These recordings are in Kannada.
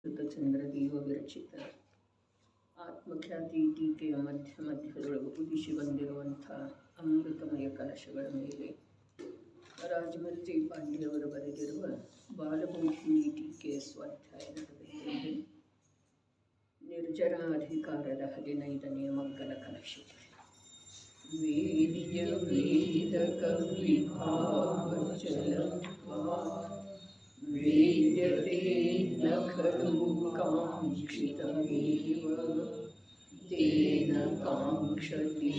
ಚಂದ್ರದೀಪ ವಿರಚಿತ ಆತ್ಮಖ್ಯಾತಿ ಟೀಕೆಯ ಮಧ್ಯದೊಳಗೆ ಉದಿಸಿ ಬಂದಿರುವಂಥ ಅಮೃತಮಯ ಕಲಶಗಳ ಮೇಲೆ ರಾಜಮಲ್ತಿ ಪಾಂಡೆಯವರು ಬರೆದಿರುವ ಬಾಲಬೋಧಿನಿ ಟೀಕೆಯ ಸ್ವಾಧ್ಯಾಯ ನಡೆದಿದ್ದೇವೆ. ನಿರ್ಜರ ಅಧಿಕಾರದ 15ನೇ ಮಗ್ಗಲ ಕಲಶ. ವೇದಿಯ ವೇದ ಕವಿಭಾವಚಲ ವೇದ್ಯತೆ ನ ಖಲು ಕಾಂಕ್ಷಿತಮೇವ ತೇನ ಕಾಂಕ್ಷತಿ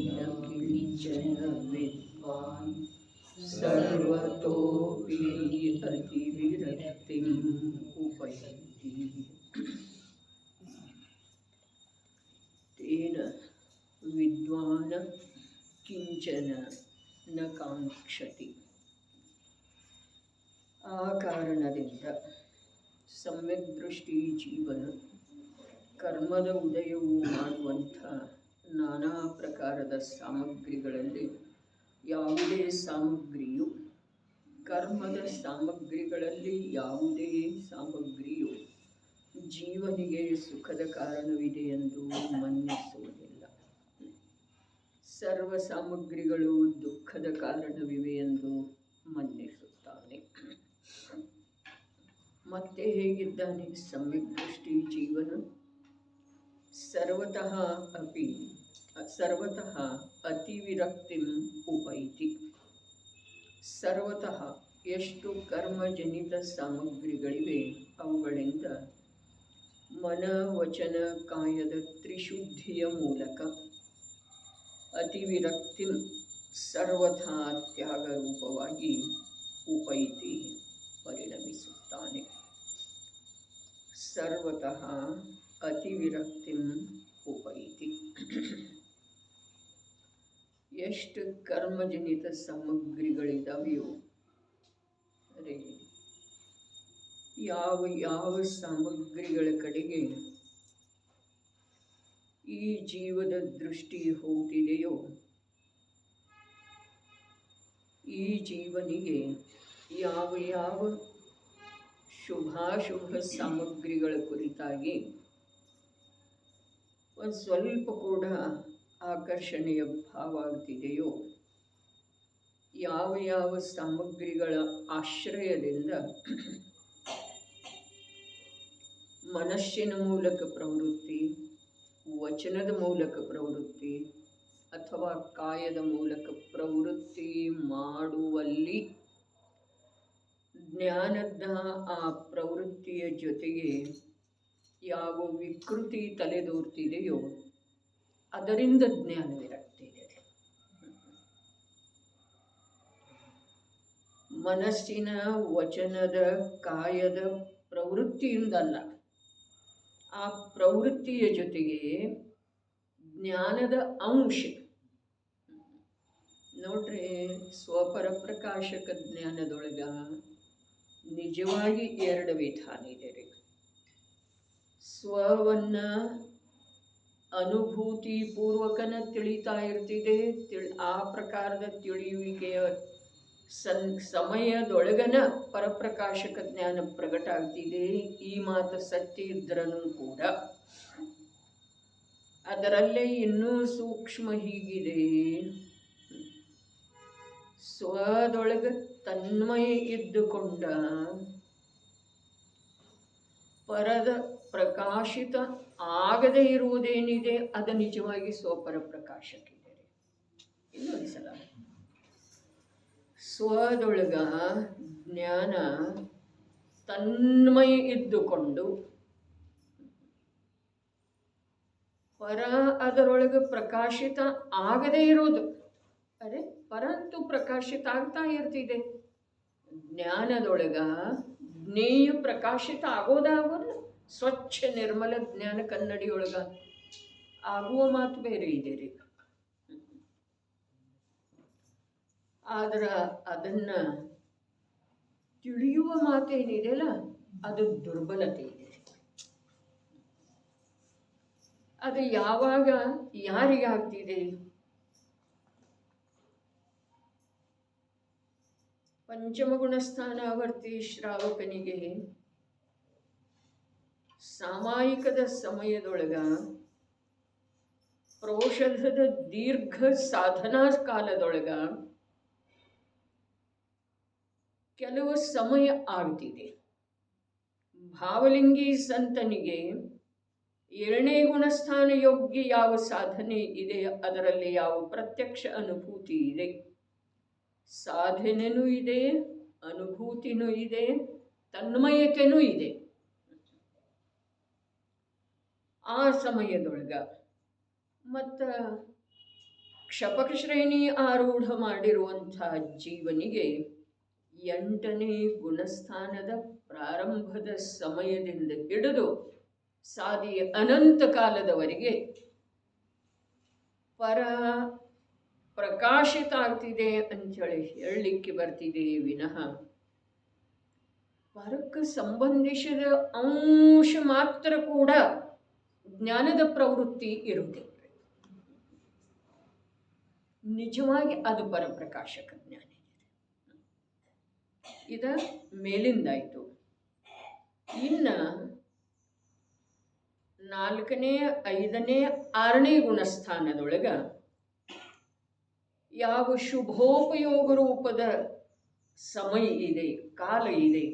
ನ ಕಿಂಚನ ವಿದ್ವಾನ್ ಸರ್ವತೋಪಿ ಅತಿವಿರಕ್ತಿಂ ಉಪಯತಿ. ತೇನ ವಿದ್ವಾನ್ ಕಿಂಚನ ನ ಕಾಂಕ್ಷತಿ. ಆ ಕಾರಣದಿಂದ ಸಮ್ಯಕ್ ದೃಷ್ಟಿ ಜೀವನ ಕರ್ಮದ ಉದಯವು ಮಾಡುವಂಥ ನಾನಾ ಪ್ರಕಾರದ ಸಾಮಗ್ರಿಗಳಲ್ಲಿ ಯಾವುದೇ ಸಾಮಗ್ರಿಯು ಕರ್ಮದ ಸಾಮಗ್ರಿಗಳಲ್ಲಿ ಯಾವುದೇ ಸಾಮಗ್ರಿಯು ಜೀವನಿಗೆ ಸುಖದ ಕಾರಣವಿದೆ ಎಂದು ಮನ್ನಿಸುವುದಿಲ್ಲ. ಸರ್ವ ಸಾಮಗ್ರಿಗಳು ದುಃಖದ ಕಾರಣವಿವೆ ಎಂದು ಮನ್ನಿಸುತ್ತಾನೆ. ಮತ್ತೆ ಹೇಗಿದ್ದಾನೆ ಸಮ್ಯಕ್ ದೃಷ್ಟಿ ಜೀವನ? ಸರ್ವತಃ ಅತಿವಿರಕ್ತಿಂ ಉಪೈತಿ. ಸರ್ವತಃ ಎಷ್ಟು ಕರ್ಮಜನಿತ ಸಾಮಗ್ರಿಗಳಿವೆ ಅವುಗಳಿಂದ ಮನ ವಚನ ಕಾಯದ ತ್ರಿಶುದ್ಧಿಯ ಮೂಲಕ ಅತಿವಿರಕ್ತಿಂ ಸರ್ವಥಾ ತ್ಯಾಗ ರೂಪವಾಗಿ ಉಪೈತಿ ಪರಿಣಮಿಸುತ್ತಾನೆ. ಸರ್ವತಃ ಅತಿವಿರಕ್ತಿಂ ಉಪೈತಿ. ಎಷ್ಟು ಕರ್ಮಜನಿತ ಸಾಮಗ್ರಿಗಳಿದಾವೆಯೋ ಯಾವ ಯಾವ ಸಾಮಗ್ರಿಗಳ ಕಡೆಗೆ ಈ ಜೀವದ ದೃಷ್ಟಿ ಹೋಗ್ತಿದೆಯೋ ಈ ಜೀವನಿಗೆ ಯಾವ ಯಾವ ಶುಭಾಶುಭ ಸಾಮಗ್ರಿಗಳ ಕುರಿತಾಗಿ ಒಂದು ಸ್ವಲ್ಪ ಕೂಡ ಆಕರ್ಷಣೆಯ ಭಾವ ಆಗ್ತಿದೆಯೋ ಯಾವ ಯಾವ ಸಾಮಗ್ರಿಗಳ ಆಶ್ರಯದಿಂದ ಮನಸ್ಸಿನ ಮೂಲಕ ಪ್ರವೃತ್ತಿ, ವಚನದ ಮೂಲಕ ಪ್ರವೃತ್ತಿ ಅಥವಾ ಕಾಯದ ಮೂಲಕ ಪ್ರವೃತ್ತಿ ಮಾಡುವಲ್ಲಿ ಜ್ಞಾನದ ಆ ಪ್ರವೃತ್ತಿಯ ಜೊತೆಗೆ ಯಾವ ವಿಕೃತಿ ತಲೆದೋರ್ತಿದೆಯೋ ಅದರಿಂದ ಜ್ಞಾನವಿರಕ್ತಿದೆ. ಮನಸ್ಸಿನ ವಚನದ ಕಾಯದ ಪ್ರವೃತ್ತಿಯಿಂದಲ್ಲ, ಆ ಪ್ರವೃತ್ತಿಯ ಜೊತೆಗೆ ಜ್ಞಾನದ ಅಂಶ. ನೋಡ್ರಿ, ಸ್ವಪರಪ್ರಕಾಶಕ ಜ್ಞಾನದೊಳಗ ನಿಜವಾಗಿ 2 ವಿಧಾನ ಇದೆ ರೀ. ಸ್ವವನ್ನ ಅನುಭೂತಿ ಪೂರ್ವಕನ ತಿಳಿತಾ ಇರ್ತಿದೆ. ಆ ಪ್ರಕಾರದ ತಿಳಿಯುವಿಕೆಯ ಸಮಯದೊಳಗನ ಪರಪ್ರಕಾಶಕ ಜ್ಞಾನ ಪ್ರಕಟ ಆಗ್ತಿದೆ. ಈ ಮಾತು ಸತ್ಯ ಇದ್ರೂ ಕೂಡ ಅದರಲ್ಲೇ ಇನ್ನೂ ಸೂಕ್ಷ್ಮ ಹೀಗಿದೆ. ಸ್ವದೊಳಗ ತನ್ಮಯ ಇದ್ದುಕೊಂಡ ಪರದ ಪ್ರಕಾಶಿತ ಆಗದೇ ಇರುವುದೇನಿದೆ ಅದು ನಿಜವಾಗಿ ಸ್ವಪರ ಪ್ರಕಾಶಕ್ಕಿದೆ. ಇನ್ನೊಂದು ಸಲ ಸ್ವದೊಳಗ ಜ್ಞಾನ ತನ್ಮಯ ಇದ್ದುಕೊಂಡು ಪರ ಅದರೊಳಗೆ ಪ್ರಕಾಶಿತ ಆಗದೇ ಇರೋದು ಪರಂತು ಪ್ರಕಾಶಿತ ಆಗ್ತಾ ಇರ್ತಿದೆ. ಜ್ಞಾನದೊಳಗ ಜ್ಞೇಯ ಪ್ರಕಾಶಿತ ಆಗೋದಾಗೋಲ್ಲ. ಸ್ವಚ್ಛ ನಿರ್ಮಲ ಜ್ಞಾನ ಕನ್ನಡಿಯೊಳಗ ಆಗುವ ಮಾತು ಬೇರೆ ಇದೆ ರೀ. ಆದ್ರೆ ಅದನ್ನ ತಿಳಿಯುವ ಮಾತೇನಿದೆಯಲ್ಲ ಅದು ದುರ್ಬಲತೆ ಇದೆ. ಅದು ಯಾವಾಗ ಯಾರಿಗಾಗ್ತಿದೆ? ಪಂಚಮಗುಣ ಸ್ಥಾನಾವರ್ತಿ ಶ್ರಾವಕನಿಗೆ ಸಾಮಾಯಿಕದ ಸಮಯದೊಳಗ ಪ್ರೌಷಧದ ದೀರ್ಘ ಸಾಧನಾ ಕಾಲದೊಳಗ ಕೆಲವು ಸಮಯ ಆಗ್ತಿದೆ. ಭಾವಲಿಂಗಿ ಸಂತನಿಗೆ 2ನೇ ಗುಣಸ್ಥಾನ ಯೋಗ್ಯ ಯಾವ ಸಾಧನೆ ಇದೆ, ಅದರಲ್ಲಿ ಯಾವ ಪ್ರತ್ಯಕ್ಷ ಅನುಭೂತಿ ಇದೆ, ಸಾಧನೆನೂ ಇದೆ, ಅನುಭೂತಿನೂ ಇದೆ, ತನ್ಮಯತೆನೂ ಇದೆ. ಆ ಸಮಯದೊಳಗ ಮತ್ತು ಕ್ಷಪಕ ಶ್ರೇಣಿ ಆರೂಢ ಮಾಡಿರುವಂಥ ಜೀವನಿಗೆ 8ನೇ ಗುಣಸ್ಥಾನದ ಪ್ರಾರಂಭದ ಸಮಯದಿಂದ ಹಿಡಿದು ಸಾದಿಯ ಅನಂತ ಕಾಲದವರೆಗೆ ಪರ ಪ್ರಕಾಶಿತ ಆಗ್ತಿದೆ ಅಂಥೇಳಿ ಹೇಳಲಿಕ್ಕೆ ಬರ್ತಿದೆ ವಿನಃ ಪರಕ್ಕೆ ಸಂಬಂಧಿಸಿದ ಅಂಶ ಮಾತ್ರ ಕೂಡ ಜ್ಞಾನದ ಪ್ರವೃತ್ತಿ ಇರುವುದಿಲ್ಲ. ನಿಜವಾಗಿ ಅದು ಪರಪ್ರಕಾಶಕ ಜ್ಞಾನ. ಇದ ಮೇಲಿಂದಾಯಿತು. ಇನ್ನು 4ನೇ 5ನೇ 6ನೇ ಗುಣಸ್ಥಾನದೊಳಗ ಯಾವ ಶುಭೋಪಯೋಗ ರೂಪದ ಸಮಯ ಇದೆ, ಕಾಲ ಇದೆ.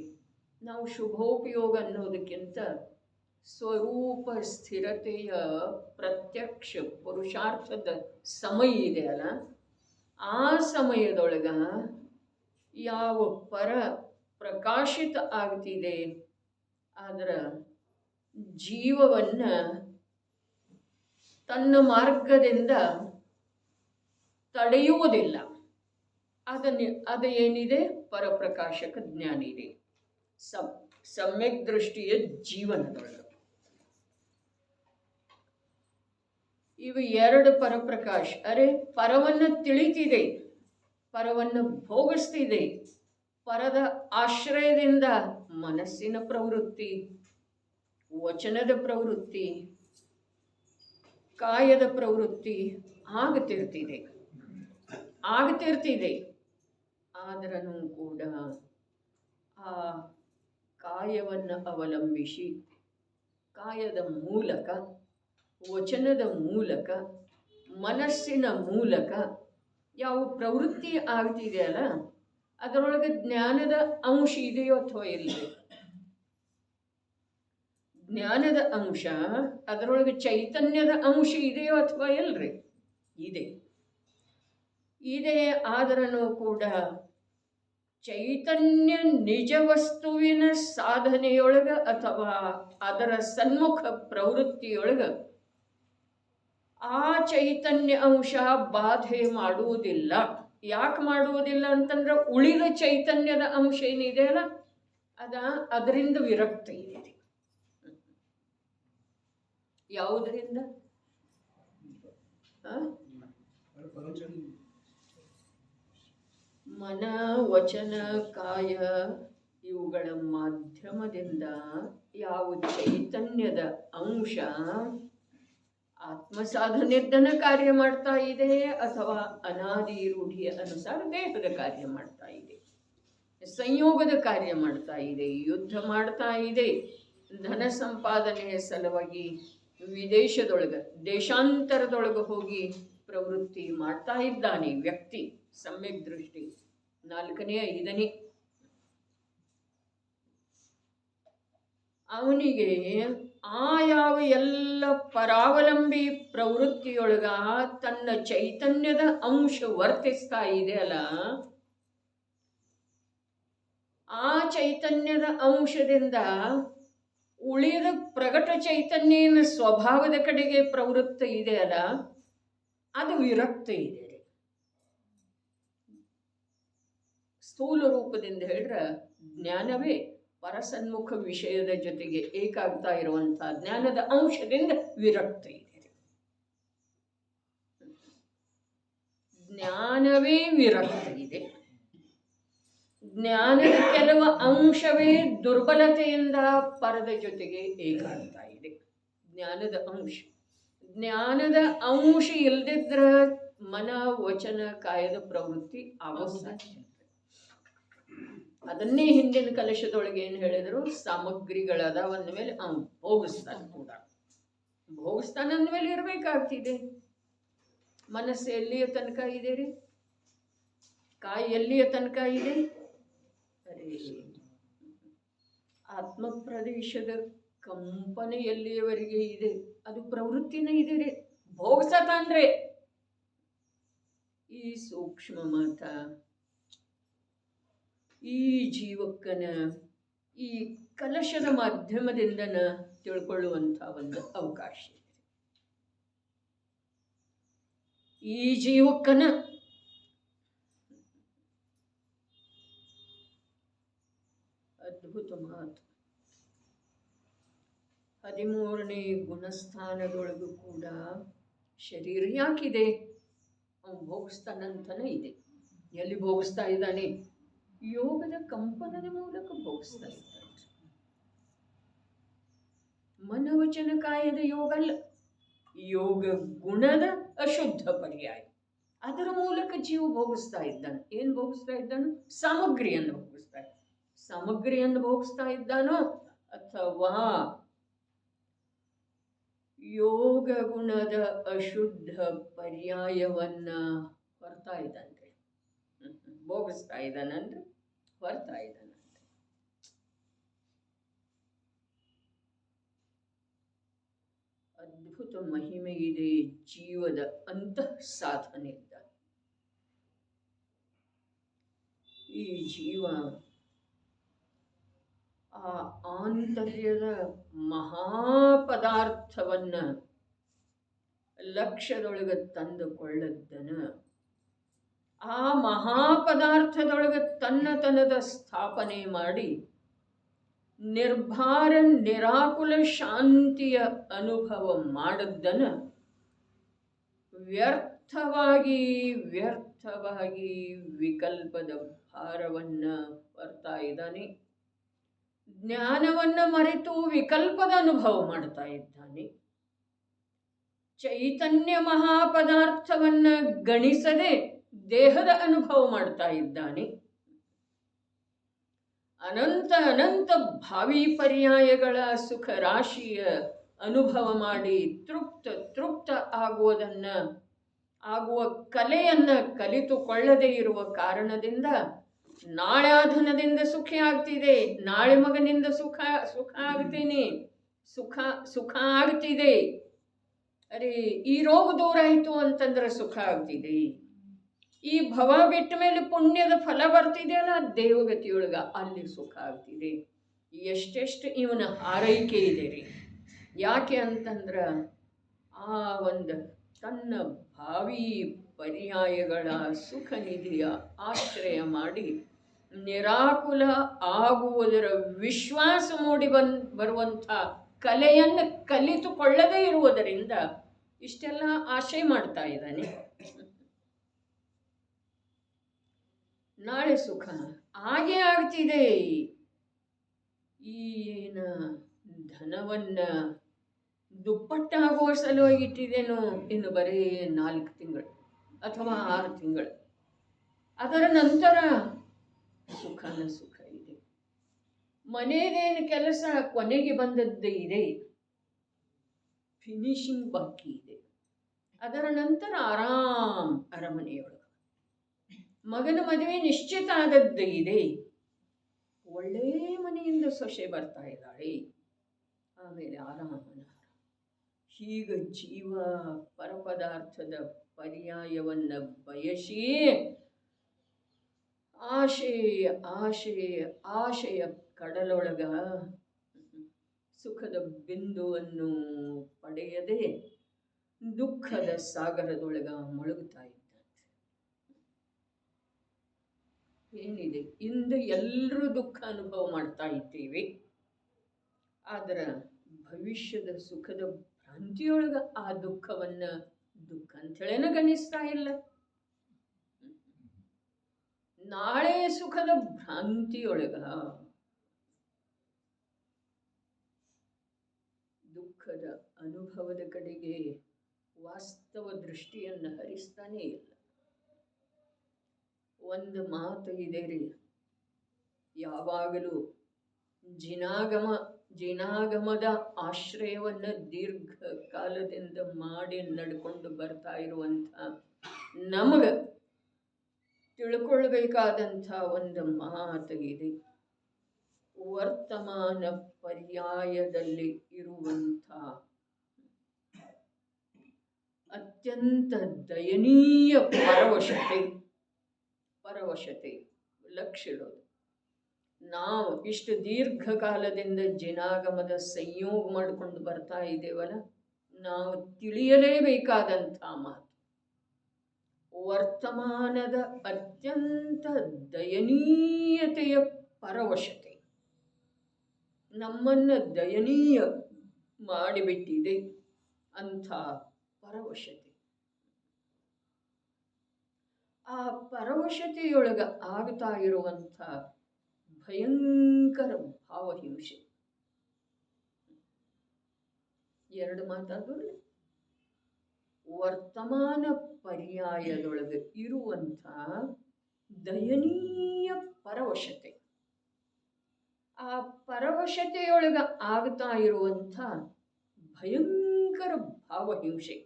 ನಾವು ಶುಭೋಪಯೋಗ ಅನ್ನೋದಕ್ಕಿಂತ ಸ್ವರೂಪ ಸ್ಥಿರತೆಯ ಪ್ರತ್ಯಕ್ಷ ಪುರುಷಾರ್ಥದ ಸಮಯ ಇದೆ ಅಲ್ಲ, ಆ ಸಮಯದೊಳಗ ಯಾವ ಪರ ಪ್ರಕಾಶಿತ ಆಗ್ತಿದೆ ಅದರ ಜೀವವನ್ನು ತನ್ನ ಮಾರ್ಗದಿಂದ ತಡೆಯುವುದಿಲ್ಲ. ಅದು ಏನಿದೆ, ಪರಪ್ರಕಾಶಕ ಜ್ಞಾನ ಇದೆ. ಸಮ್ಯಕ್ ದೃಷ್ಟಿಯ ಜೀವನದೊಳಗೆ ಇವು 2 ಪರಪ್ರಕಾಶ. ಪರವನ್ನು ತಿಳಿತಿದೆ, ಪರವನ್ನು ಭೋಗಿಸ್ತಿದೆ. ಪರದ ಆಶ್ರಯದಿಂದ ಮನಸ್ಸಿನ ಪ್ರವೃತ್ತಿ, ವಚನದ ಪ್ರವೃತ್ತಿ, ಕಾಯದ ಪ್ರವೃತ್ತಿ ಆಗ್ತಿರ್ತಿದೆ. ಆದರೂ ಕೂಡ ಆ ಕಾಯವನ್ನು ಅವಲಂಬಿಸಿ ಕಾಯದ ಮೂಲಕ, ವಚನದ ಮೂಲಕ, ಮನಸ್ಸಿನ ಮೂಲಕ ಯಾವ ಪ್ರವೃತ್ತಿ ಆಗ್ತಿದೆಯಲ್ಲ ಅದರೊಳಗೆ ಜ್ಞಾನದ ಅಂಶ ಇದೆಯೋ ಅಥವಾ ಇಲ್ಲದೆ. ಜ್ಞಾನದ ಅಂಶ ಅದರೊಳಗೆ ಚೈತನ್ಯದ ಅಂಶ ಇದೆಯೋ ಅಥವಾ ಇಲ್ಲರಿ? ಇದೆ. ಆದರೂ ಕೂಡ ಚೈತನ್ಯ ನಿಜ ವಸ್ತುವಿನ ಸಾಧನೆಯೊಳಗ ಅಥವಾ ಅದರ ಸನ್ಮುಖ ಪ್ರವೃತ್ತಿಯೊಳಗ ಆ ಚೈತನ್ಯ ಅಂಶ ಬಾಧೆ ಮಾಡುವುದಿಲ್ಲ. ಯಾಕೆ ಮಾಡುವುದಿಲ್ಲ ಅಂತಂದ್ರೆ ಉಳಿದ ಚೈತನ್ಯದ ಅಂಶ ಏನಿದೆಯಲ್ಲ ಅದರಿಂದ ವಿರಕ್ತಿ ಇದೆ. ಯಾವುದರಿಂದ? ಮನ, ವಚನ, ಕಾಯ ಇವುಗಳ ಮಾಧ್ಯಮದಿಂದ ಯಾವ ಚೈತನ್ಯದ ಅಂಶ ಆತ್ಮಸಾಧನೆದ್ದನ ಕಾರ್ಯ ಮಾಡ್ತಾ ಇದೆ ಅಥವಾ ಅನಾದಿ ರೂಢಿಯ ಅನುಸಾರ ದೇಹದ ಕಾರ್ಯ ಮಾಡ್ತಾ ಇದೆ, ಸಂಯೋಗದ ಕಾರ್ಯ ಮಾಡ್ತಾ ಇದೆ, ಯುದ್ಧ ಮಾಡ್ತಾ ಇದೆ, ಧನ ಸಂಪಾದನೆಯ ಸಲುವಾಗಿ ವಿದೇಶದೊಳಗೆ ದೇಶಾಂತರದೊಳಗೆ ಹೋಗಿ ಪ್ರವೃತ್ತಿ ಮಾಡ್ತಾ ಇದ್ದಾನೆ ವ್ಯಕ್ತಿ. ಸಮ್ಯಕ್ ದೃಷ್ಟಿ 4ನೇ 5ನೇ ಅವನಿಗೆ ಯಾವ ಎಲ್ಲ ಪರಾವಲಂಬಿ ಪ್ರವೃತ್ತಿಯೊಳಗ ತನ್ನ ಚೈತನ್ಯದ ಅಂಶ ವರ್ತಿಸ್ತಾ ಇದೆಯಲ್ಲ ಆ ಚೈತನ್ಯದ ಅಂಶದಿಂದ ಉಳಿದ ಪ್ರಗಟ ಚೈತನ್ಯನ ಸ್ವಭಾವದ ಕಡೆಗೆ ಪ್ರವೃತ್ತಿ ಇದೆಯಲ್ಲ ಅದು ವಿರಕ್ತಿ ಇದೆ. ಸ್ಥೂಲ ರೂಪದಿಂದ ಹೇಳಿದ್ರೆ ಜ್ಞಾನವೇ ಪರಸನ್ಮುಖ ವಿಷಯದ ಜೊತೆಗೆ ಏಕಾಗ್ತಾ ಇರುವಂತಹ ಜ್ಞಾನದ ಅಂಶದಿಂದ ವಿರಕ್ತಿ ಇದೆ. ಜ್ಞಾನವೇ ವಿರಕ್ತಿ ಇದೆ. ಜ್ಞಾನದ ಕೆಲವು ಅಂಶವೇ ದುರ್ಬಲತೆಯಿಂದ ಪರದ ಜೊತೆಗೆ ಏಕಾಗ್ತಾ ಇದೆ. ಜ್ಞಾನದ ಅಂಶ ಇಲ್ದಿದ್ರ ಮನ, ವಚನ, ಕಾಯದ ಪ್ರವೃತ್ತಿ ಆಗೋ ಸಾಧ್ಯ. ಅದನ್ನೇ ಹಿಂದಿನ ಕಲಶದೊಳಗೆ ಏನು ಹೇಳಿದರು, ಸಾಮಗ್ರಿಗಳದಾವಂದ ಮೇಲೆ ಭೋಗಿಸ್ತಾನೆ ಕೂಡ. ಭೋಗಿಸ್ತಾನೆ ಅಂದಮೇಲೆ ಇರಬೇಕಾಗ್ತಿದೆ. ಮನಸ್ಸು ಎಲ್ಲಿಯ ತನಕ ಇದೆ ರೀ? ಕಾಯಿ ಎಲ್ಲಿಯ ತನಕ ಇದೆ? ಅರೇ, ಆತ್ಮ ಪ್ರದೇಶದ ಕಂಪನೆ ಎಲ್ಲಿಯವರೆಗೆ ಇದೆ ಅದು ಪ್ರವೃತ್ತಿನೇ ಇದೆ ರೀ. ಭೋಗ್ಸತ ಅಂದ್ರೆ ಈ ಸೂಕ್ಷ್ಮ ಮತ, ಈ ಜೀವಕ್ಕನ ಈ ಕಲಶದ ಮಾಧ್ಯಮದಿಂದನ ತಿಳ್ಕೊಳ್ಳುವಂಥ ಒಂದು ಅವಕಾಶ ಇದೆ. ಈ ಜೀವಕ್ಕನ ಅದ್ಭುತ ಮಾತು. 13ನೇ ಗುಣಸ್ಥಾನದೊಳಗೂ ಕೂಡ ಶರೀರ ಯಾಕಿದೆ? ಅವನು ಭೋಗಿಸ್ತಾನಂತನೇ ಇದೆ. ಎಲ್ಲಿ ಭೋಗಿಸ್ತಾ ಇದ್ದಾನೆ? ಯೋಗದ ಕಂಪನದ ಮೂಲಕ ಭೋಗಿಸ್ತಾ ಇದ್ದಾನೆ. ಮನವಚನ ಕಾಯದ ಯೋಗ ಅಲ್ಲ, ಯೋಗ ಗುಣದ ಅಶುದ್ಧ ಪರ್ಯಾಯ. ಅದರ ಮೂಲಕ ಜೀವ ಭೋಗಿಸ್ತಾ ಇದ್ದಾನೆ. ಏನು ಭೋಗಿಸ್ತಾ ಇದ್ದಾನೋ? ಸಾಮಗ್ರಿಯನ್ನು ಭೋಗಿಸ್ತಾ ಇದ್ದಾನೆ. ಸಾಮಗ್ರಿಯನ್ನು ಭೋಗಿಸ್ತಾ ಇದ್ದಾನೋ ಅಥವಾ ಯೋಗ ಗುಣದ ಅಶುದ್ಧ ಪರ್ಯಾಯವನ್ನ ಹೊರ್ತಾ ಇದ್ದಾನ್ರಿ. ಭೋಗಿಸ್ತಾ ಇದ್ದಾನಂದ್ರೆ ಹೊರ್ತಾ ಇದ್ದಾನಂತೆ. ಅದ್ಭುತ ಮಹಿಮೆ ಇದೆ ಜೀವದ ಅಂತಃ ಸಾಧನೆಯಿಂದ. ಈ ಜೀವ ಆ ಆಂತರ್ಯದ ಮಹಾಪದಾರ್ಥವನ್ನ ಲಕ್ಷ್ಯದೊಳಗೆ ತಂದುಕೊಳ್ಳದ್ದನ, ಆ ಮಹಾಪದಾರ್ಥದೊಳಗೆ ತನ್ನತನದ ಸ್ಥಾಪನೆ ಮಾಡಿ ನಿರ್ಭಾರ ನಿರಾಕುಲ ಶಾಂತಿಯ ಅನುಭವ ಮಾಡದ್ದನ ವ್ಯರ್ಥವಾಗಿ ವಿಕಲ್ಪದ ಭಾರವನ್ನ ಹೊರ್ತಾ ಇದ್ದಾನೆ. ಜ್ಞಾನವನ್ನ ಮರೆತು ವಿಕಲ್ಪದ ಅನುಭವ ಮಾಡ್ತಾ ಇದ್ದಾನೆ. ಚೈತನ್ಯ ಮಹಾಪದಾರ್ಥವನ್ನ ಗಣಿಸದೆ ದೇಹದ ಅನುಭವ ಮಾಡ್ತಾ ಇದ್ದಾನೆ. ಅನಂತ ಭಾವಿ ಪರ್ಯಾಯಗಳ ಸುಖ ರಾಶಿಯ ಅನುಭವ ಮಾಡಿ ತೃಪ್ತ ಆಗುವ ಕಲೆಯನ್ನ ಕಲಿತುಕೊಳ್ಳದೆ ಇರುವ ಕಾರಣದಿಂದ ನಾಳೆ ಆಧನದಿಂದ ಸುಖಿ ಆಗ್ತಿದೆ, ನಾಳೆ ಮಗನಿಂದ ಸುಖ ಆಗ್ತೀನಿ, ಸುಖ ಆಗ್ತಿದೆ. ಅರೆ, ಈ ರೋಗ ದೂರ ಆಯಿತು ಅಂತಂದ್ರೆ ಸುಖ ಆಗ್ತಿದೆ. ಈ ಭವ ಬಿಟ್ಟ ಮೇಲೆ ಪುಣ್ಯದ ಫಲ ಬರ್ತಿದೆಯಲ್ಲ ದೇವಗತಿಯೊಳಗ, ಅಲ್ಲಿ ಸುಖ ಆಗ್ತಿದೆ. ಎಷ್ಟೆಷ್ಟು ಇವನ ಆರೈಕೆ ಇದೆ ರೀ. ಯಾಕೆ ಅಂತಂದ್ರ ಆ ಒಂದು ತನ್ನ ಭಾವಿ ಪರ್ಯಾಯಗಳ ಸುಖ ನಿಧಿಯ ಆಶ್ರಯ ಮಾಡಿ ನಿರಾಕುಲ ಆಗುವುದರ ವಿಶ್ವಾಸ ಮೂಡಿ ಬರುವಂಥ ಕಲೆಯನ್ನು ಕಲಿತುಕೊಳ್ಳದೇ ಇರುವುದರಿಂದ ಇಷ್ಟೆಲ್ಲ ಆಶೆ ಮಾಡ್ತಾ ಇದ್ದಾನೆ. ನಾಳೆ ಸುಖ ಹಾಗೆ ಆಗ್ತಿದೆ. ಈ ಏನ ಧನವನ್ನ ದುಪ್ಪಟ್ಟಾಗುವ ಸಲುವಾಗಿ ಇಟ್ಟಿದ್ದೇನೋ ಇನ್ನು ಬರೀ 4 ತಿಂಗಳು ಅಥವಾ 6 ತಿಂಗಳು, ಅದರ ನಂತರ ಸುಖ ಇದೆ. ಮನೆಯದೇನು ಕೆಲಸ ಕೊನೆಗೆ ಬಂದದ್ದು ಇದೆ, ಫಿನಿಶಿಂಗ್ ಬಾಕಿ ಇದೆ. ಅದರ ನಂತರ ಆರಾಮ್ ಅರಮನೆಯೊಳಗೆ ಮಗನ ಮದುವೆ ನಿಶ್ಚಿತ ಆದದ್ದು ಇದೆ. ಒಳ್ಳೆ ಮನೆಯಿಂದ ಸೊಸೆ ಬರ್ತಾ ಇದ್ದಾಳೆ. ಆಮೇಲೆ ಆರಾಮನ. ಹೀಗ ಜೀವ ಪರಪದಾರ್ಥದ ಪರ್ಯಾಯವನ್ನ ಬಯಸಿ ಆಶೆಯ ಕಡಲೊಳಗ ಸುಖದ ಬಿಂದುವನ್ನು ಪಡೆಯದೆ ದುಃಖದ ಸಾಗರದೊಳಗ ಮುಳುಗುತ್ತಾ ಇದ್ದಂತೆ. ಏನಿದೆ, ಇಂದು ಎಲ್ಲರೂ ದುಃಖ ಅನುಭವ ಮಾಡ್ತಾ ಇದ್ದೇವೆ. ಆದ್ರೆ ಭವಿಷ್ಯದ ಸುಖದ ಭ್ರಾಂತಿಯೊಳಗ ಆ ದುಃಖವನ್ನ ದುಃಖ ಅಂಥೇಳೇನ ಗಣಿಸ್ತಾ ಇಲ್ಲ. ನಾಳೆ ಸುಖದ ಭ್ರಾಂತಿಯೊಳಗ ದುಃಖದ ಅನುಭವದ ಕಡೆಗೆ ವಾಸ್ತವ ದೃಷ್ಟಿಯನ್ನು ಹರಿಸ್ತಾನೇ ಇಲ್ಲ. ಒಂದು ಮಾತು ಇದೆ ರೀ, ಯಾವಾಗಲೂ ಜಿನಾಗಮದ ಆಶ್ರಯವನ್ನು ದೀರ್ಘ ಕಾಲದಿಂದ ಮಾಡಿ ನಡ್ಕೊಂಡು ಬರ್ತಾ ಇರುವಂಥ ನಮಗೆ ತಿಳ್ಕೊಳ್ಬೇಕಾದಂಥ ಒಂದು ಮಾತು ಇದೆ. ವರ್ತಮಾನ ಪರ್ಯಾಯದಲ್ಲಿ ಇರುವಂಥ ಅತ್ಯಂತ ದಯನೀಯ ಪರವಶತೆ ಲಕ್ಷಿಡೋದು. ನಾವು ಇಷ್ಟು ದೀರ್ಘಕಾಲದಿಂದ ಜಿನಾಗಮದ ಸಂಯೋಗ ಮಾಡಿಕೊಂಡು ಬರ್ತಾ ಇದ್ದೇವಲ್ಲ, ನಾವು ತಿಳಿಯಲೇಬೇಕಾದಂಥ ಮಾತು ವರ್ತಮಾನದ ಅತ್ಯಂತ ದಯನೀಯತೆಯ ಪರವಶತೆ ನಮ್ಮನ್ನು ದಯನೀಯ ಮಾಡಿಬಿಟ್ಟಿದೆ. ಅಂಥ ಪರವಶತೆ, ಆ ಪರವಶತೆಯೊಳಗ ಆಗ್ತಾ ಇರುವಂಥ ಭಯಂಕರ ಭಾವಹಿಂಸೆ. ಎರಡು ಮಾತಾಡೋಲ್ಲ. ವರ್ತಮಾನ ಪರ್ಯಾಯದೊಳಗೆ ಇರುವಂಥ ದಯನೀಯ ಪರವಶತೆ, ಆ ಪರವಶತೆಯೊಳಗ ಆಗ್ತಾ ಇರುವಂಥ ಭಯಂಕರ ಭಾವಹಿಂಸೆ.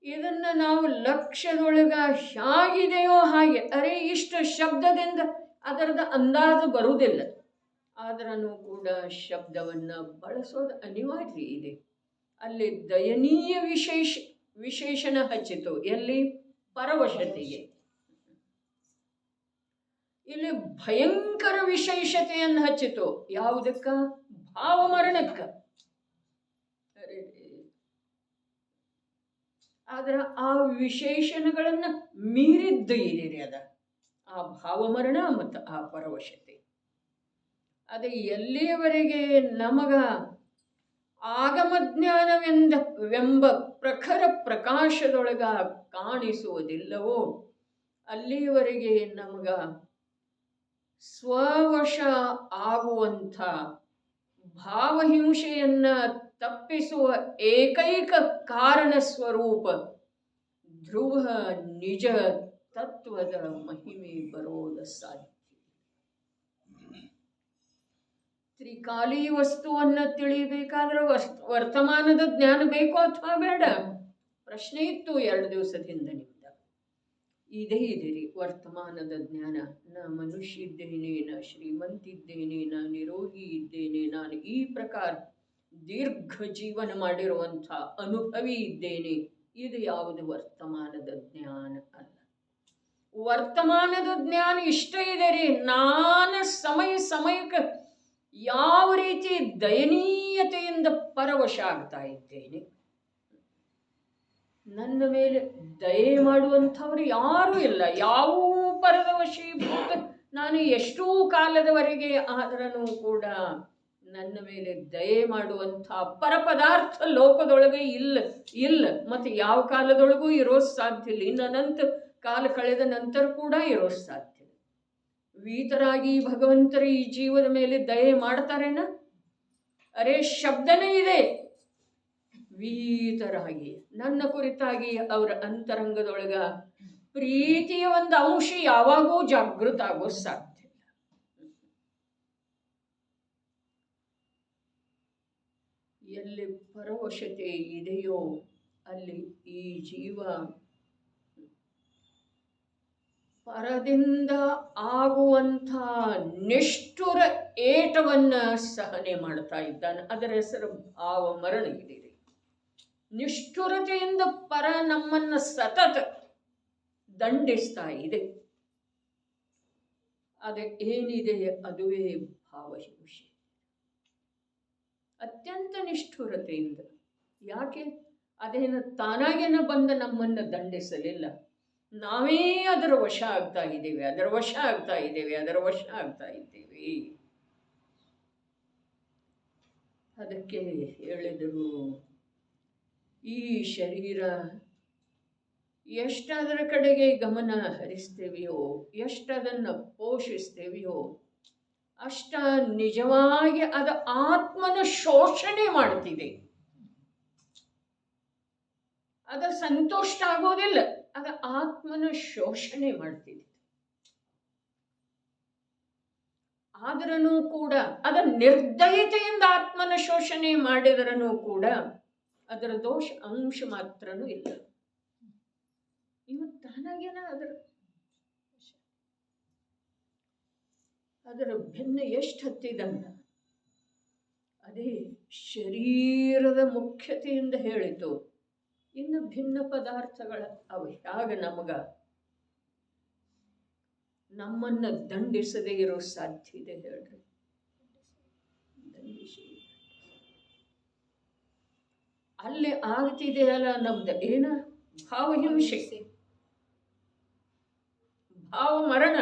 ಇದನ್ನ ನಾವು ಲಕ್ಷ್ಯದೊಳಗ ಹೇಗಿದೆಯೋ ಹಾಗೆ, ಅರೆ ಇಷ್ಟು ಶಬ್ದದಿಂದ ಅದರದ ಅಂದಾಜು ಬರುವುದಿಲ್ಲ, ಆದ್ರೂ ಕೂಡ ಶಬ್ದವನ್ನು ಬಳಸೋದು ಅನಿವಾರ್ಯ ಇದೆ. ಅಲ್ಲಿ ದಯನೀಯ ವಿಶೇಷಣ ಹಚ್ಚಿತು. ಎಲ್ಲಿ? ಪರವಶತೆಗೆ. ಇಲ್ಲಿ ಭಯಂಕರ ವಿಶೇಷತೆಯನ್ನು ಹಚ್ಚಿತು. ಯಾವುದಕ್ಕ? ಭಾವಮರಣಕ್ಕ. ಆದ್ರೆ ಆ ವಿಶೇಷಣಗಳನ್ನು ಮೀರಿದ್ದು ಇದೆ ಅದ, ಆ ಭಾವಮರಣ ಮತ್ತು ಆ ಪರವಶತೆ. ಅದು ಎಲ್ಲಿಯವರೆಗೆ ನಮಗ ಆಗಮಜ್ಞಾನವೆಂಬ ಪ್ರಖರ ಪ್ರಕಾಶದೊಳಗ ಕಾಣಿಸುವುದಿಲ್ಲವೋ ಅಲ್ಲಿಯವರೆಗೆ ನಮಗ ಸ್ವವಶ ಆಗುವಂಥ ಭಾವಹಿಂಸೆಯನ್ನ ತಪ್ಪಿಸುವ ಏಕೈಕ ಕಾರಣ ಸ್ವರೂಪ ಧ್ರುವ ನಿಜ ತತ್ವದ ಮಹಿಮೆ ಬರೋದು ಸಾಧ್ಯ. ತ್ರಿಕಾಲಿ ವಸ್ತುವನ್ನು ತಿಳಿಯಬೇಕಾದ್ರೆ ವರ್ತಮಾನದ ಜ್ಞಾನ ಬೇಕೋ ಅಥವಾ ಬೇಡ? ಪ್ರಶ್ನೆ ಇತ್ತು 2 ದಿವಸದಿಂದ ನಿಮ್ದ. ಇದೇ ರೀ ವರ್ತಮಾನದ ಜ್ಞಾನ. ನಾ ಮನುಷ್ಯ ಇದ್ದೇನೆ, ನಾ ಶ್ರೀಮಂತ ಇದ್ದೇನೆ, ನಾ ನಿರೋಗಿ ಇದ್ದೇನೆ, ನಾನು ಈ ಪ್ರಕಾರ ದೀರ್ಘ ಜೀವನ ಮಾಡಿರುವಂಥ ಅನುಭವಿ ಇದ್ದೇನೆ. ಇದು ಯಾವುದು ವರ್ತಮಾನದ ಜ್ಞಾನ ಅಲ್ಲ. ವರ್ತಮಾನದ ಜ್ಞಾನ ಇಷ್ಟ ಇದೆ ರೀ, ನಾನು ಸಮಯಕ್ಕೆ ಯಾವ ರೀತಿ ದಯನೀಯತೆಯಿಂದ ಪರವಶ ಆಗ್ತಾ ಇದ್ದೇನೆ. ನನ್ನ ಮೇಲೆ ದಯೆ ಮಾಡುವಂಥವ್ರು ಯಾರೂ ಇಲ್ಲ. ಯಾವ ಪರವಶೀಭೂತ ನಾನು ಎಷ್ಟೂ ಕಾಲದವರೆಗೆ ಆದ್ರೂ ಕೂಡ ನನ್ನ ಮೇಲೆ ದಯೆ ಮಾಡುವಂಥ ಪರಪದಾರ್ಥ ಲೋಕದೊಳಗೆ ಇಲ್ಲ ಮತ್ತು ಯಾವ ಕಾಲದೊಳಗೂ ಇರೋದು ಸಾಧ್ಯ ಇಲ್ಲ. ಇನ್ನು ಅನಂತ ಕಾಲ ಕಳೆದ ನಂತರ ಕೂಡ ಇರೋದು ಸಾಧ್ಯ. ವೀತರಾಗಿ ಭಗವಂತರು ಈ ಜೀವದ ಮೇಲೆ ದಯೆ ಮಾಡ್ತಾರೇನ? ಅರೆ ಶಬ್ದನೇ ಇದೆ, ವೀತರಾಗಿ ನನ್ನ ಕುರಿತಾಗಿ ಅವರ ಅಂತರಂಗದೊಳಗ ಪ್ರೀತಿಯ ಒಂದು ಅಂಶ ಯಾವಾಗೂ ಜಾಗೃತ ಆಗೋ ಸಾಧ್ಯ. ಎಲ್ಲಿ ಪರವಶತೆ ಇದೆಯೋ ಅಲ್ಲಿ ಈ ಜೀವ ಪರದಿಂದ ಆಗುವಂಥ ನಿಷ್ಠುರ ಏಟವನ್ನ ಸಹನೆ ಮಾಡ್ತಾ ಇದ್ದಾನೆ. ಅದರ ಹೆಸರು ಭಾವ ಮರಣ ಇದೆ. ನಿಷ್ಠುರತೆಯಿಂದ ಪರ ನಮ್ಮನ್ನು ಸತತ ದಂಡಿಸ್ತಾ ಇದೆ. ಅದು ಏನಿದೆ ಅದುವೇ ಭಾವಹಿಂಸೆ. ಅತ್ಯಂತ ನಿಷ್ಠುರತೆಯಿಂದ. ಯಾಕೆ? ಅದೇನು ತಾನಾಗೇನ ಬಂದ ನಮ್ಮನ್ನು ದಂಡಿಸಲಿಲ್ಲ. ನಾವೇ ಅದರ ವಶ ಆಗ್ತಾ ಇದ್ದೇವೆ. ಅದಕ್ಕೆ ಹೇಳಿದರು, ಈ ಶರೀರ ಎಷ್ಟದರ ಕಡೆಗೆ ಗಮನ ಹರಿಸ್ತೇವೆಯೋ, ಎಷ್ಟದನ್ನು ಪೋಷಿಸ್ತೇವೆಯೋ, ಅಷ್ಟ ನಿಜವಾಗಿ ಅದು ಆತ್ಮನ ಶೋಷಣೆ ಮಾಡ್ತಿದೆ. ಅದು ಸಂತುಷ್ಟ ಆಗೋದಿಲ್ಲ, ಅದು ಆತ್ಮನ ಶೋಷಣೆ ಮಾಡ್ತಿದೆ. ಆದ್ರೂ ಕೂಡ ಅದರ ನಿರ್ದಯತೆಯಿಂದ ಆತ್ಮನ ಶೋಷಣೆ ಮಾಡಿದ್ರೂ ಕೂಡ ಅದರ ದೋಷ ಅಂಶ ಮಾತ್ರನೂ ಇಲ್ಲ. ಇವತ್ತು ತಾನಾಗೇನ ಅದರ ಭಿನ್ನ ಎಷ್ಟು ಹತ್ತಿದಂಗ ಅದೇ ಶರೀರದ ಮುಖ್ಯತೆಯಿಂದ ಹೇಳಿತು. ಇನ್ನು ಭಿನ್ನ ಪದಾರ್ಥಗಳ ಅವು ಹೇಗ ನಮ್ಮನ್ನ ದಂಡಿಸದೇ ಇರೋ ಸಾಧ್ಯ ಇದೆ ಹೇಳ್ರಿ? ದಂಡಿಸಿ ಅಲ್ಲಿ ಆಗ್ತಿದೆಯಲ್ಲ ನಮ್ದು ಏನ ಭಾವಹಿಂಸೆ, ಭಾವ ಮರಣ.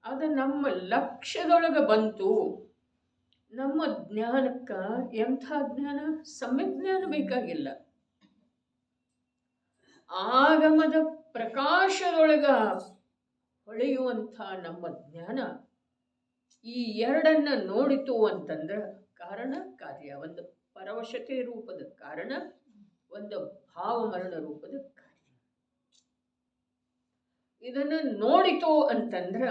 ಅದು ನಮ್ಮ ಲಕ್ಷ್ಯದೊಳಗೆ ಬಂತು. ನಮ್ಮ ಜ್ಞಾನಕ್ಕ ಎಂಥ ಜ್ಞಾನ? ಸಮ್ಯಕ್ ಜ್ಞಾನ ಬೇಕಾಗಿಲ್ಲ. ಆಗಮದ ಪ್ರಕಾಶದೊಳಗ ಹೊಳೆಯುವಂಥ ನಮ್ಮ ಜ್ಞಾನ ಈ ಎರಡನ್ನ ನೋಡಿತು ಅಂತಂದ್ರ ಕಾರಣ ಕಾರ್ಯ, ಒಂದು ಪರವಶತೆ ರೂಪದ ಕಾರಣ, ಒಂದು ಭಾವಮರಣ ರೂಪದ ಕಾರ್ಯ. ಇದನ್ನ ನೋಡಿತು ಅಂತಂದ್ರ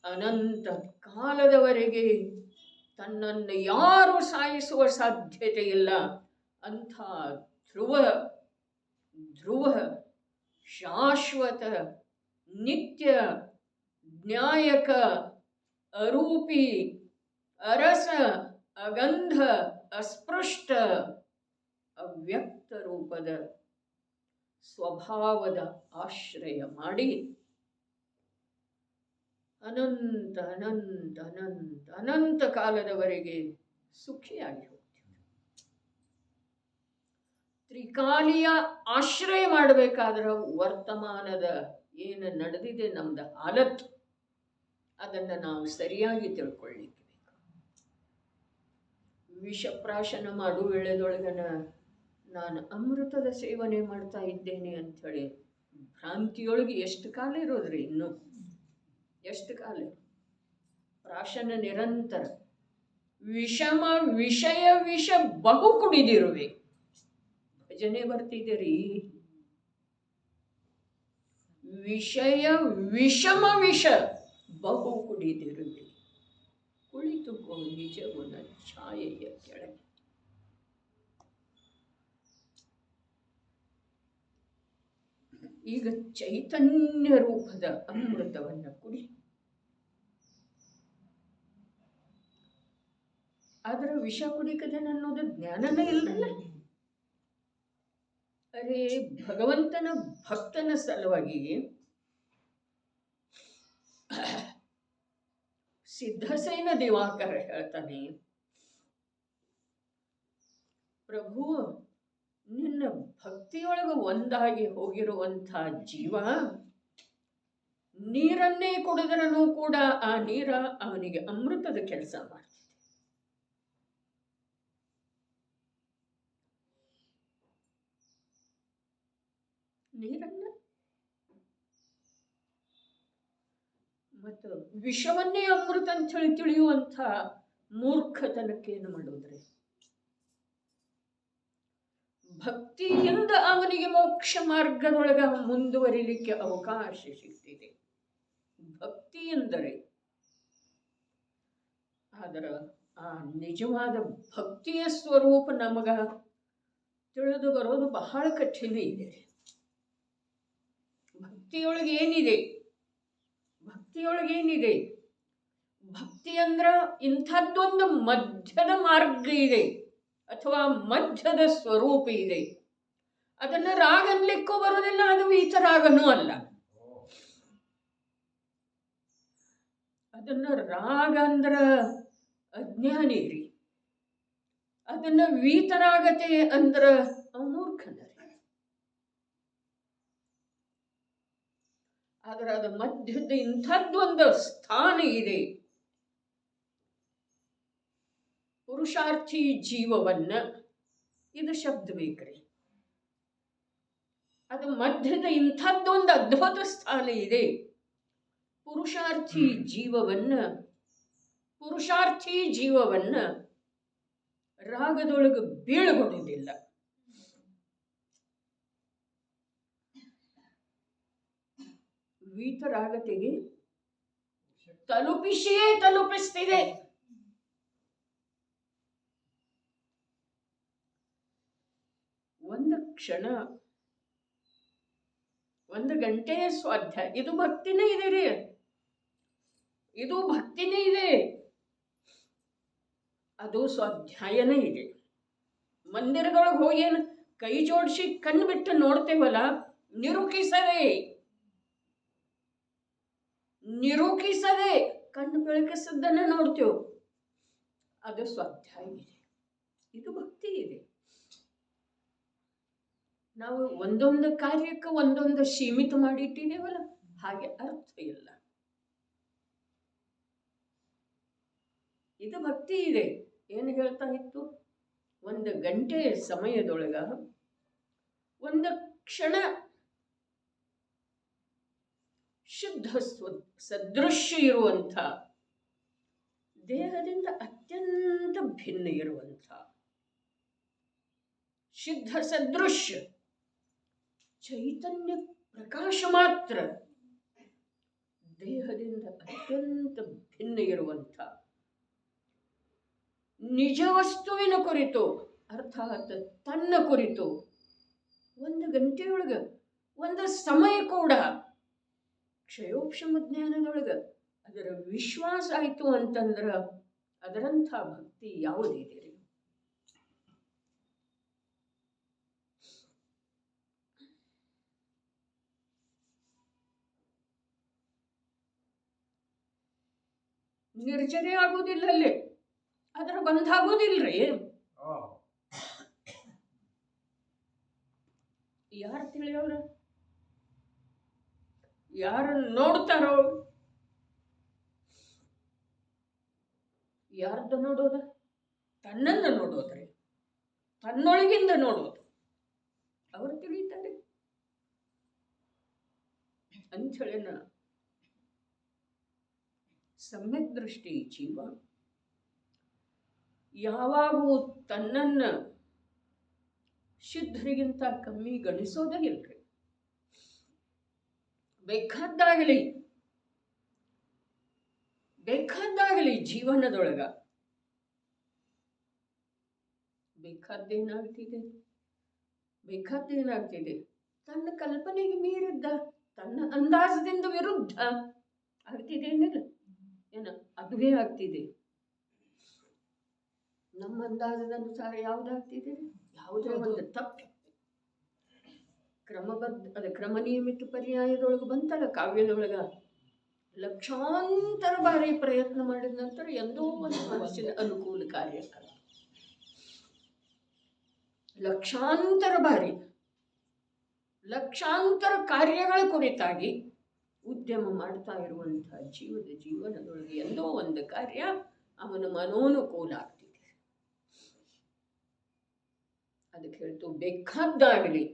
ಅನಂತ ಕಾಲದವರೆಗೆ ತನ್ನನ್ನು ಯಾರು ಸಾಯಿಸುವ ಸಾಧ್ಯತೆ ಇಲ್ಲ. ಅಂಥ ಧ್ರುವ ಶಾಶ್ವತ ನಿತ್ಯ ಜ್ಞಾಯಕ ಅರೂಪಿ ಅರಸ ಅಗಂಧ ಅಸ್ಪೃಷ್ಟ ಅವ್ಯಕ್ತ ರೂಪದ ಸ್ವಭಾವದ ಆಶ್ರಯ ಮಾಡಿ ಅನಂತ ಅನಂತ ಅನಂತ ಅನಂತ ಕಾಲದವರೆಗೆ ಸುಖಿಯಾಗಿ ಹೋಗ್ತೀವಿ. ತ್ರಿಕಾಲಿಯ ಆಶ್ರಯ ಮಾಡಬೇಕಾದ್ರೆ ವರ್ತಮಾನದ ಏನು ನಡೆದಿದೆ ನಮ್ದು ಹಾಲತ್, ಅದನ್ನು ನಾವು ಸರಿಯಾಗಿ ತಿಳ್ಕೊಳ್ಳಿಕ್ಕೆ ಬೇಕು. ವಿಷಪ್ರಾಶನ ಮಾಡು ವೇಳೆದೊಳಗನ ನಾನು ಅಮೃತದ ಸೇವನೆ ಮಾಡ್ತಾ ಇದ್ದೇನೆ ಅಂಥೇಳಿ ಭ್ರಾಂತಿಯೊಳಗೆ ಎಷ್ಟು ಕಾಲ ಇರೋದ್ರಿ? ಇನ್ನು ಎಷ್ಟು ಕಾಲ? ಪ್ರಾಶನ ನಿರಂತರ. ವಿಷಮ ವಿಷಯ ವಿಷ ಬಹು ಕುಡಿದಿರುವೆ. ಭಜನೆ ಬರ್ತಿದ್ದೀರಿ? ವಿಷಯ ವಿಷಮ ವಿಷ ಬಹು ಕುಡಿದಿರುವೆ, ಕುಳಿತುಕೋ ನಿಜಗುಣ ಛಾಯೆಯ ಕೆಳಗೆ. ಈಗ ಚೈತನ್ಯ ರೂಪದ ಅಮೃತವನ್ನ ಕುಡಿ. ಆದ್ರೆ ವಿಷ ಕುಡಿಕದೇನ ಅನ್ನೋದು ಜ್ಞಾನನೇ ಇಲ್ರಲ್ಲ. ಅರೆ ಭಗವಂತನ ಭಕ್ತನ ಸಲುವಾಗಿ ಸಿದ್ಧಸೇನ ದಿವಾಕರ ಹೇಳ್ತಾನೆ, ಪ್ರಭು ನಿನ್ನ ಭಕ್ತಿಯೊಳಗೆ ಒಂದಾಗಿ ಹೋಗಿರುವಂಥ ಜೀವ ನೀರನ್ನೇ ಕುಡಿದ್ರೂ ಕೂಡ ಆ ನೀರ ಅವನಿಗೆ ಅಮೃತದ ಕೆಲಸ ಮಾಡ್ತಿದೆ. ನೀರನ್ನ ಮತ್ತು ವಿಷವನ್ನೇ ಅಮೃತ ಅಂತ ಹೇಳಿ ತಿಳಿಯುವಂಥ ಮೂರ್ಖತನಕ್ಕೆ ಏನು ಮಾಡೋದ್ರಿ? ಭಕ್ತಿಯಿಂದ ಅವನಿಗೆ ಮೋಕ್ಷ ಮಾರ್ಗದೊಳಗ ಮುಂದುವರಿಲಿಕ್ಕೆ ಅವಕಾಶ ಸಿಗ್ತಿದೆ. ಭಕ್ತಿ ಎಂದರೆ ಅದರ ಆ ನಿಜವಾದ ಭಕ್ತಿಯ ಸ್ವರೂಪ ನಮಗ ತಿಳಿದು ಬರೋದು ಬಹಳ ಕಠಿಣ ಇದೆ. ಭಕ್ತಿಯೊಳಗೆ ಏನಿದೆ? ಭಕ್ತಿಯೊಳಗೇನಿದೆ? ಭಕ್ತಿ ಅಂದ್ರ ಇಂಥದ್ದೊಂದು ಮಧ್ಯದ ಮಾರ್ಗ ಇದೆ ಅಥವಾ ಮಧ್ಯದ ಸ್ವರೂಪ ಇದೆ. ಅದನ್ನು ರಾಗ ಅನ್ಲಿಕ್ಕೂ ಬರೋದಿಲ್ಲ, ಅದು ವೀತರಾಗನೂ ಅಲ್ಲ. ಅದನ್ನ ರಾಗ ಅಂದ್ರ ಅಜ್ಞಾನಿ ರೀ, ಅದನ್ನ ವೀತರಾಗತೆ ಅಂದ್ರ ಅಮೂರ್ಖನ ರೀ. ಆದ್ರೆ ಅದು ಮಧ್ಯದ ಇಂಥದ್ದೊಂದು ಸ್ಥಾನ ಇದೆ. ಪುರುಷಾರ್ಥಿ ಜೀವವನ್ನ, ಇದು ಶಬ್ದ ಬೇಕ್ರಿ, ಅದು ಮಧ್ಯದ ಇಂಥದ್ದೊಂದು ಅದ್ಭುತ ಸ್ಥಾನ ಇದೆ. ಪುರುಷಾರ್ಥಿ ಜೀವವನ್ನ ರಾಗದೊಳಗೆ ಬೀಳ್ಗೊಡುವುದಿಲ್ಲ. ವೀತರಾಗತೆಗೆ ತಲುಪಿಸಿಯೇ ತಲುಪಿಸ್ತಿದೆ. ಒಂದು ಕ್ಷಣ, ಒಂದು ಗಂಟೆಯ ಸ್ವಾಧ್ಯಾಯ, ಇದು ಭಕ್ತಿನೇ ಇದೆ ರೀ, ಇದು ಭಕ್ತಿನೇ ಇದೆ, ಅದು ಸ್ವಾಧ್ಯಾಯನೇ ಇದೆ. ಮಂದಿರದೊಳಗೆ ಹೋಗಿ ಏನು ಕೈ ಜೋಡಿಸಿ ಕಣ್ಣು ಬಿಟ್ಟು ನೋಡ್ತೇವಲ್ಲ, ನಿರೂಪಿಸದೆ ಕಣ್ಣು ಬೆಳಕಿಸದನ್ನ ನೋಡ್ತೇವೆ, ಅದು ಸ್ವಾಧ್ಯಾಯ ಇದೆ, ಇದು ಭಕ್ತಿ ಇದೆ. ನಾವು ಒಂದೊಂದು ಕಾರ್ಯಕ್ಕೆ ಒಂದೊಂದು ಸೀಮಿತ ಮಾಡಿಟ್ಟಿದ್ದೇವಲ್ಲ, ಹಾಗೆ ಅರ್ಥ ಇಲ್ಲ. ಇದು ಭಕ್ತಿ ಇದೆ. ಏನು ಹೇಳ್ತಾ ಇತ್ತು? ಒಂದು ಗಂಟೆ ಸಮಯದೊಳಗ ಒಂದು ಕ್ಷಣ ಶುದ್ಧ ಸದೃಶ್ಯ ಇರುವಂಥ, ದೇಹದಿಂದ ಅತ್ಯಂತ ಭಿನ್ನ ಇರುವಂಥ ಶುದ್ಧ ಸದೃಶ್ಯ ಚೈತನ್ಯ ಪ್ರಕಾಶ ಮಾತ್ರ, ದೇಹದಿಂದ ಅತ್ಯಂತ ಭಿನ್ನ ಇರುವಂಥ ನಿಜ ವಸ್ತುವಿನ ಕುರಿತು, ಅರ್ಥಾತ್ ತನ್ನ ಕುರಿತು ಒಂದು ಗಂಟೆಯೊಳಗ ಒಂದು ಸಮಯ ಕೂಡ ಕ್ಷಯೋಕ್ಷಮ ಜ್ಞಾನದೊಳಗ ಅದರ ವಿಶ್ವಾಸ ಆಯಿತು ಅಂತಂದ್ರ ಅದರಂಥ ಭಕ್ತಿ ಯಾವುದಿದೆ? ನಿರ್ಜರೆ ಆಗುವುದಿಲ್ಲ, ಅಲ್ಲಿ ಅದರ ಬಂಧ ಆಗುವುದಿಲ್ರಿ. ಯಾರು ತಿಳಿಯೋರ? ಯಾರು ನೋಡ್ತಾರೋ? ಯಾರ್ದು ನೋಡೋದ? ತನ್ನನ್ನು ನೋಡೋದ್ರಿ, ತನ್ನೊಳಗಿಂದ ನೋಡೋದು. ಅವರು ತಿಳಿತಾರೆ ಅಂಥೇಳಿನ ಸಮ್ಯಕ್ ದೃಷ್ಟಿ ಜೀವ ಯಾವಾಗೂ ತನ್ನನ್ನ ಶುದ್ಧರಿಗಿಂತ ಕಮ್ಮಿ ಗಣಿಸೋದೇ ಇಲ್ರಿ. ಬೇಕಾದ್ದಾಗಲಿ ಜೀವನದೊಳಗ ಬೇಕಾದ್ದೇನಾಗ್ತಿದೆ ತನ್ನ ಕಲ್ಪನೆಗೆ ಮೀರಿದ್ದ, ತನ್ನ ಅಂದಾಜದಿಂದ ವಿರುದ್ಧ ಆಗ್ತಿದೆ ಏನಿಲ್ಲ, ಏನ ಅದುವೇ ಆಗ್ತಿದೆ. ನಮ್ಮ ಅಂದಾಜದ ಅನುಸಾರ ಯಾವುದಾಗ್ತಿದೆ? ಯಾವುದೇ ಒಂದು ತಪ್ಪು ಕ್ರಮ ನಿಯಮಿತ ಪರ್ಯಾಯದೊಳಗೆ ಬಂತಲ್ಲ ಕಾವ್ಯದೊಳಗ, ಲಕ್ಷಾಂತರ ಬಾರಿ ಪ್ರಯತ್ನ ಮಾಡಿದ ನಂತರ ಎಂದೋ ಒಂದು ಮನಸ್ಸಿನ ಅನುಕೂಲ ಕಾರ್ಯ, ಲಕ್ಷಾಂತರ ಬಾರಿ ಲಕ್ಷಾಂತರ ಕಾರ್ಯಗಳ ಕುರಿತಾಗಿ ಉದ್ಯಮ ಮಾಡ್ತಾ ಇರುವಂತಹ ಜೀವನದೊಳಗೆ ಎಂದೋ ಒಂದು ಕಾರ್ಯ ಅವನ ಮನೋನುಕೂಲ ಆಗ್ತಿದೆ. ಅದಕ್ಕೆ ಹೇಳ್ತು, ಬೇಕಾದ್ದಾಗಲಿ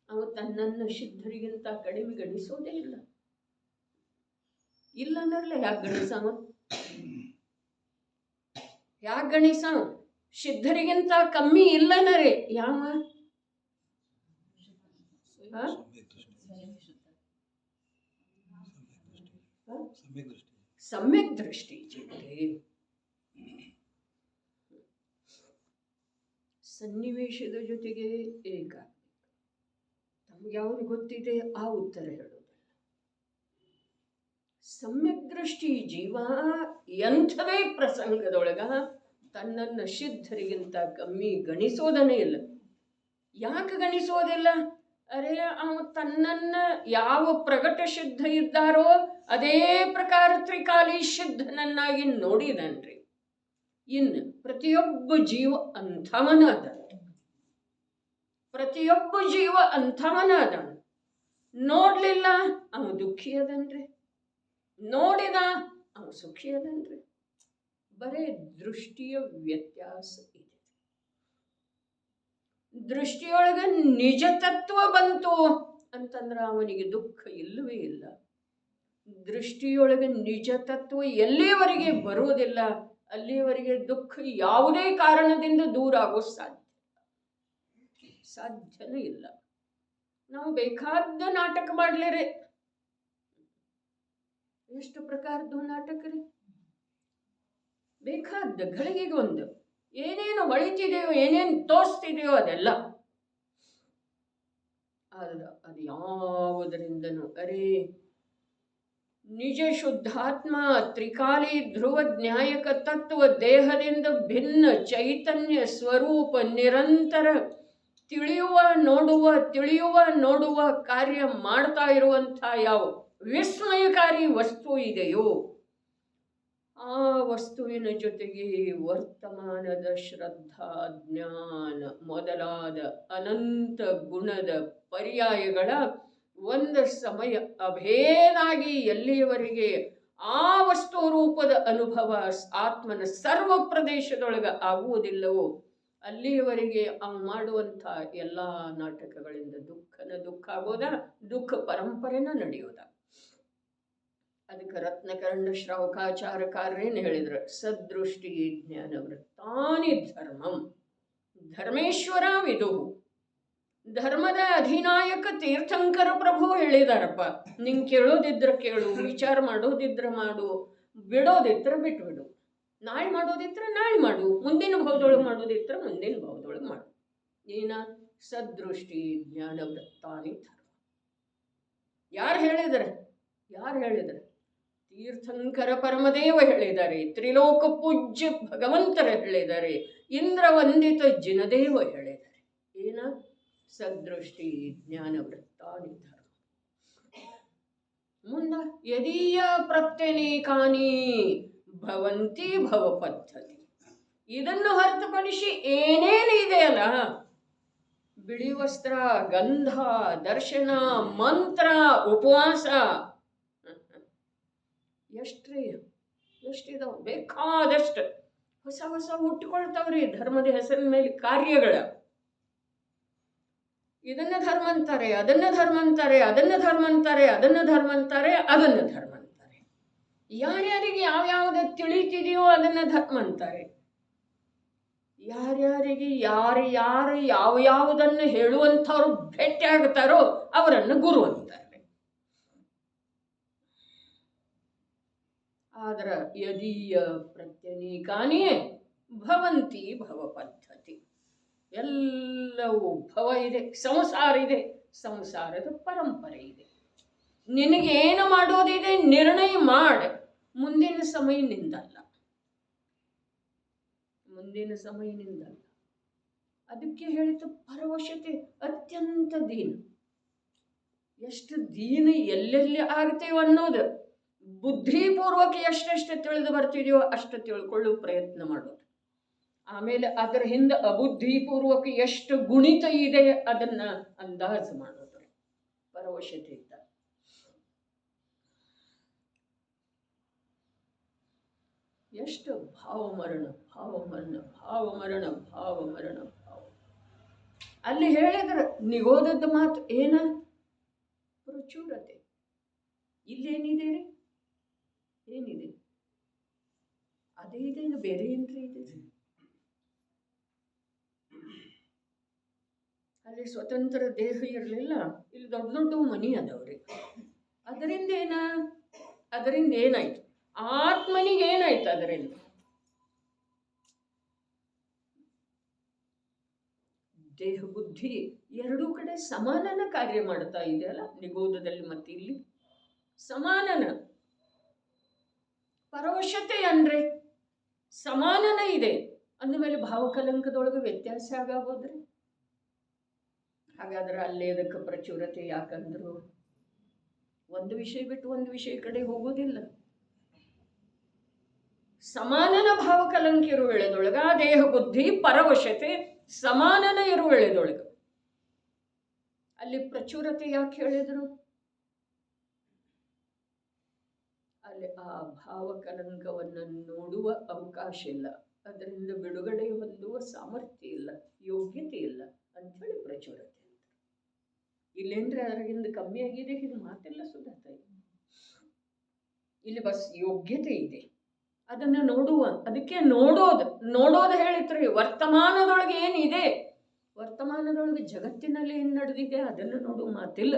ಅವ ತನ್ನನ್ನು ಸಿದ್ಧರಿಗಿಂತ ಕಡಿಮೆ ಗಣಿಸೋದೇ ಇಲ್ಲ. ಇಲ್ಲ ಅನ್ನರ್ಲೆ ಯಾಕೆ ಗಣಿಸಾವ? ಸಿದ್ಧರಿಗಿಂತ ಕಮ್ಮಿ ಇಲ್ಲನರೇ ಯಾವ? ಸಮ್ಯಕ್ ದೃಷ್ಟಿ ಸನ್ನಿವೇಶದ ಜೊತೆಗೆ ಏಕ. ತಮ್ಗೆ ಯಾವುದು ಗೊತ್ತಿದೆ ಆ ಉತ್ತರ ಹೇಳೋದಲ್ಲ. ಸಮ್ಯಕ್ ದೃಷ್ಟಿ ಜೀವ ಎಂಥದೇ ಪ್ರಸಂಗದೊಳಗ ತನ್ನನ್ನು ಸಿದ್ಧರಿಗಿಂತ ಕಮ್ಮಿ ಗಣಿಸೋದನ್ನೇ ಇಲ್ಲ. ಯಾಕೆ ಗಣಿಸೋದಿಲ್ಲ? ಅರೆ ಅವ ತನ್ನನ್ನ ಯಾವ ಪ್ರಗಟ ಸಿದ್ಧ ಇದ್ದಾರೋ ಅದೇ ಪ್ರಕಾರ ತ್ರಿಕಾಲಿ ಸಿದ್ಧನನ್ನಾಗಿ ನೋಡಿದನ್ರಿ. ಇನ್ನು ಪ್ರತಿಯೊಬ್ಬ ಜೀವ ಅಂಥವನಾದ, ಪ್ರತಿಯೊಬ್ಬ ಜೀವ ಅಂಥವನಾದ. ನೋಡ್ಲಿಲ್ಲ ಅವ ದುಃಖಿ ಅದನ್ರಿ, ನೋಡಿದ ಅವ ಸುಖಿ ಅದನ್ರಿ. ಬರೇ ದೃಷ್ಟಿಯ ವ್ಯತ್ಯಾಸ ಇದೆ. ದೃಷ್ಟಿಯೊಳಗ ನಿಜ ತತ್ವ ಬಂತು ಅಂತಂದ್ರೆ ಅವನಿಗೆ ದುಃಖ ಇಲ್ಲವೇ ಇಲ್ಲ. ದೃಷ್ಟಿಯೊಳಗೆ ನಿಜ ತತ್ವ ಎಲ್ಲಿಯವರೆಗೆ ಬರುವುದಿಲ್ಲ ಅಲ್ಲಿಯವರೆಗೆ ದುಃಖ ಯಾವುದೇ ಕಾರಣದಿಂದ ದೂರ ಆಗೋ ಸಾಧ್ಯನೇ ಇಲ್ಲ. ನಾವು ಬೇಕಾದ ನಾಟಕ ಮಾಡ್ಲೇರೆ, ಎಷ್ಟು ಪ್ರಕಾರದ್ದು ನಾಟಕ ರೀ. ಬೇಕಾದ ಗಳಿಗೆಗೊಂದು ಏನೇನು ಹೊಳಿತಿದೆಯೋ ಏನೇನು ತೋರಿಸ್ತಿದೆಯೋ ಅದೆಲ್ಲ. ಆದ್ರೆ ಅದು ಯಾವುದರಿಂದನೂ ಅರೇ ನಿಜ ಶುದ್ಧಾತ್ಮ ತ್ರಿಕಾಲಿ ಧ್ರುವ ನ್ಯಾಯಕ ತತ್ವ ದೇಹದಿಂದ ಭಿನ್ನ ಚೈತನ್ಯ ಸ್ವರೂಪ ನಿರಂತರ ತಿಳಿಯುವ ನೋಡುವ ಕಾರ್ಯ ಮಾಡ್ತಾ ಇರುವಂಥ ಯಾವ ವಿಸ್ಮಯಕಾರಿ ವಸ್ತು ಇದೆಯೋ ಆ ವಸ್ತುವಿನ ಜೊತೆಗೆ ವರ್ತಮಾನದ ಶ್ರದ್ಧಾ ಜ್ಞಾನ ಮೊದಲಾದ ಅನಂತ ಗುಣದ ಪರ್ಯಾಯಗಳ ಒಂದು ಸಮಯ ಅಭೇದಾಗಿ ಎಲ್ಲಿಯವರೆಗೆ ಆ ವಸ್ತು ರೂಪದ ಅನುಭವ ಆತ್ಮನ ಸರ್ವ ಪ್ರದೇಶದೊಳಗೆ ಆಗುವುದಿಲ್ಲವೋ ಅಲ್ಲಿಯವರೆಗೆ ಅವು ಮಾಡುವಂಥ ಎಲ್ಲ ನಾಟಕಗಳಿಂದ ದುಃಖ ಆಗೋದ, ದುಃಖ ಪರಂಪರೆನ ನಡೆಯೋದ. ಅದಕ್ಕೆ ರತ್ನಕರ್ಣ ಶ್ರಾವಕಾಚಾರಕಾರರೇನು ಹೇಳಿದ್ರು? ಸದೃಷ್ಟಿ ಜ್ಞಾನ ವೃತ್ತಾನಿ ಧರ್ಮಂ ಧರ್ಮೇಶ್ವರ ವಿದುಹು. ಧರ್ಮದ ಅಧಿನಾಯಕ ತೀರ್ಥಂಕರ ಪ್ರಭು ಹೇಳಿದಾರಪ್ಪ, ನಿಂಗೆ ಕೇಳೋದಿದ್ರೆ ಕೇಳು, ವಿಚಾರ ಮಾಡೋದಿದ್ರೆ ಮಾಡು, ಬಿಡೋದಿದ್ರೆ ಬಿಟ್ಬಿಡು, ನಾಳೆ ಮಾಡೋದಿದ್ರೆ ನಾಳೆ ಮಾಡು, ಮುಂದಿನ ಭಾವದೊಳಗೆ ಮಾಡೋದಿದ್ರೆ ಮುಂದಿನ ಭಾವದೊಳಗೆ ಮಾಡು. ಏನ ಸದೃಷ್ಟಿ ಜ್ಞಾನ ವೃತ್ತಾನಿ ಧರ್ಮ. ಯಾರು ಹೇಳಿದರೆ? ತೀರ್ಥಂಕರ ಪರಮದೇವ ಹೇಳಿದ್ದಾರೆ, ತ್ರಿಲೋಕ ಪೂಜ್ಯ ಭಗವಂತರ ಹೇಳಿದ್ದಾರೆ, ಇಂದ್ರ ವಂದಿತ ಜಿನದೇವ ಹೇಳಿದ್ದಾರೆ. ಏನ ಸದೃಷ್ಟಿ ಜ್ಞಾನ ವೃತ್ತಾನಿ ಧರ್ಮ. ಮುಂದ ಯದೀಯ ಪ್ರತ್ಯನೇಕಾನಿ ಭವಂತಿ ಭವ ಪದ್ಧತಿ. ಇದನ್ನು ಹೊರತುಪಡಿಸಿ ಏನೇನು ಇದೆಯಲ್ಲ, ಬಿಳಿ ವಸ್ತ್ರ, ಗಂಧ, ದರ್ಶನ, ಮಂತ್ರ, ಉಪವಾಸ, ಎಷ್ಟಿದಾವ? ಬೇಕಾದಷ್ಟು ಹೊಸ ಹುಟ್ಟಿಕೊಳ್ತಾವ್ರಿ ಧರ್ಮದ ಹೆಸರಿನ ಮೇಲೆ ಕಾರ್ಯಗಳ. ಇದನ್ನ ಧರ್ಮ ಅಂತಾರೆ, ಅದನ್ನ ಧರ್ಮ ಅಂತಾರೆ, ಅದನ್ನ ಧರ್ಮ ಅಂತಾರೆ, ಅದನ್ನ ಧರ್ಮ ಅಂತಾರೆ, ಅದನ್ನ ಧರ್ಮ ಅಂತಾರೆ. ಯಾರ್ಯಾರಿಗೆ ಯಾವ್ಯಾವ್ದು ತಿಳಿತಿದೆಯೋ ಅದನ್ನ ಧರ್ಮ ಅಂತಾರೆ. ಯಾರ್ಯಾರಿಗೆ ಯಾರು ಯಾವುದನ್ನು ಹೇಳುವಂಥವ್ರು ಭೇಟಿ ಆಗ್ತಾರೋ ಅವರನ್ನು ಗುರು ಅಂತಾರೆ. ಆದ್ರ ಯದೀಯ ಪ್ರತ್ಯನೀಕಾನೇ ಭವಂತಿ ಭವ ಪದ್ಧತಿ. ಎಲ್ಲವೂ ಭವ ಇದೆ, ಸಂಸಾರ ಇದೆ, ಸಂಸಾರದ ಪರಂಪರೆ ಇದೆ. ನಿನಗೇನು ಮಾಡೋದಿದೆ ನಿರ್ಣಯ ಮಾಡ, ಮುಂದಿನ ಸಮಯ ನಿಂದಲ್ಲ. ಅದಕ್ಕೆ ಹೇಳಿತು ಪರವಶತೆ ಅತ್ಯಂತ ದೀನ. ಎಷ್ಟು ದೀನ ಎಲ್ಲೆಲ್ಲಿ ಆಗ್ತೇವೆ ಅನ್ನೋದು ಬುದ್ಧಿಪೂರ್ವಕ ಎಷ್ಟೆಷ್ಟು ತಿಳಿದು ಬರ್ತಿದೆಯೋ ಅಷ್ಟು ತಿಳ್ಕೊಳ್ಳೋ ಪ್ರಯತ್ನ ಮಾಡೋದು. ಆಮೇಲೆ ಅದರ ಹಿಂದೆ ಅಬುದ್ಧಿಪೂರ್ವಕ ಎಷ್ಟು ಗುಣಿತ ಇದೆ ಅದನ್ನ ಅಂದಾಜು ಮಾಡೋದು ಪರವಶತೆ ಇದ್ದ. ಎಷ್ಟು ಭಾವಮರಣ. ಅಲ್ಲಿ ಹೇಳಿದ್ರ ನಿಗೋದದ ಮಾತು ಏನ? ಪ್ರಚುರತೆ. ಇಲ್ಲೇನಿದೆ ರೀ? ಏನಿದೆ? ಅದೇ ಇದೇನು ಬೇರೆ ಏನ್ರಿ ಇದೆ? ಅಲ್ಲಿ ಸ್ವತಂತ್ರ ದೇಹ ಇರಲಿಲ್ಲ, ಇಲ್ಲಿ ದೊಡ್ಡ ದೊಡ್ಡ ಮನಿ ಅದಾವ್ರಿ. ಅದರಿಂದ ಏನಾಯ್ತು? ಆತ್ಮನಿಗೆ ಏನಾಯ್ತು ಅದರಿಂದ? ದೇಹ ಬುದ್ಧಿ ಎರಡೂ ಕಡೆ ಸಮಾನನ ಕಾರ್ಯ ಮಾಡ್ತಾ ಇದೆಯಲ್ಲ, ನಿಗೋದದಲ್ಲಿ ಮತ್ತೆ ಇಲ್ಲಿ ಸಮಾನನ. ಪರವಶತೆ ಅಂದ್ರೆ ಸಮಾನನ ಇದೆ ಅಂದಮೇಲೆ ಭಾವಕಲಂಕದೊಳಗೆ ವ್ಯತ್ಯಾಸ ಆಗಬೋದ್ರಿ. ಹಾಗಾದ್ರೆ ಅಲ್ಲೇ ಅದಕ್ಕೆ ಪ್ರಚುರತೆ ಯಾಕಂದ್ರು ಒಂದು ವಿಷಯ ಬಿಟ್ಟು ಒಂದು ವಿಷಯ ಕಡೆ ಹೋಗೋದಿಲ್ಲ. ಸಮಾನನ ಭಾವಕಲಂಕ ಇರುವ ವೇಳೆದೊಳಗ ದೇಹ ಬುದ್ಧಿ ಪರವಶತೆ ಸಮಾನನ ಇರುವ ವೇಳೆದೊಳಗ ಅಲ್ಲಿ ಪ್ರಚುರತೆ ಯಾಕೆ ಹೇಳಿದ್ರು? ಅಲ್ಲಿ ಆ ಭಾವಕಲಂಕವನ್ನು ನೋಡುವ ಅವಕಾಶ ಇಲ್ಲ, ಅದರಿಂದ ಬಿಡುಗಡೆ ಹೊಂದುವ ಸಾಮರ್ಥ್ಯ ಇಲ್ಲ, ಯೋಗ್ಯತೆ ಇಲ್ಲ ಅಂಥೇಳಿ ಪ್ರಚುರತೆ. ಇಲ್ಲೇನ್ರೆ ಅದರಿಂದ ಕಮ್ಮಿ ಆಗಿದೆ ಇದು ಮಾತೆಲ್ಲ ಸುಧಾರ್ತಾ ಇದೆ. ಇಲ್ಲಿ ಬಸ್ ಯೋಗ್ಯತೆ ಇದೆ, ಅದನ್ನು ನೋಡುವ. ಅದಕ್ಕೆ ನೋಡೋದು ಹೇಳಿತ್ರಿ. ವರ್ತಮಾನದೊಳಗೆ ಏನಿದೆ, ವರ್ತಮಾನದೊಳಗೆ ಜಗತ್ತಿನಲ್ಲಿ ಏನು ನಡೆದಿದೆ ಅದನ್ನು ನೋಡುವ ಮಾತಿಲ್ಲ.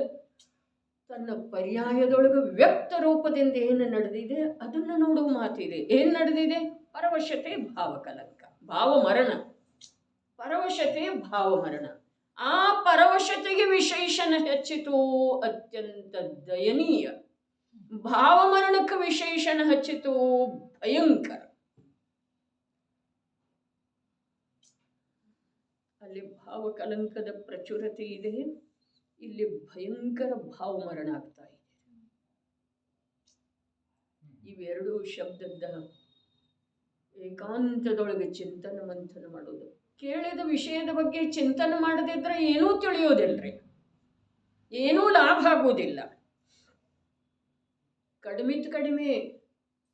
ತನ್ನ ಪರ್ಯಾಯದೊಳಗೆ ವ್ಯಕ್ತ ರೂಪದಿಂದ ಏನು ನಡೆದಿದೆ ಅದನ್ನು ನೋಡುವ ಮಾತಿದೆ. ಏನು ನಡೆದಿದೆ? ಪರವಶತೆ ಭಾವಕಲಂಕ, ಭಾವಮರಣ. ಪರವಶತೆ ಭಾವಮರಣ. ಆ ಪರವಶತೆಗೆ ವಿಶೇಷಣ ಹೆಚ್ಚಿತು, ಅತ್ಯಂತ ದಯನೀಯ. ಭಾವಮರಣಕ್ಕೆ ವಿಶೇಷಣ ಹಚ್ಚಿತು, ಭಯಂಕರ. ಅಲ್ಲಿ ಭಾವಕಲಂಕದ ಪ್ರಚುರತೆ ಇದೆ, ಇಲ್ಲಿ ಭಯಂಕರ ಭಾವಮರಣ ಆಗ್ತಾ ಇದೆ. ಇವೆರಡೂ ಶಬ್ದದ ಏಕಾಂತದೊಳಗೆ ಚಿಂತನ ಮಂಥನ ಮಾಡೋದು. ಕೇಳಿದ ವಿಷಯದ ಬಗ್ಗೆ ಚಿಂತನೆ ಮಾಡದಿದ್ರೆ ಏನೂ ತಿಳಿಯೋದಿಲ್ರಿ, ಏನೂ ಲಾಭ ಆಗುವುದಿಲ್ಲ. ಕಡಿಮೆ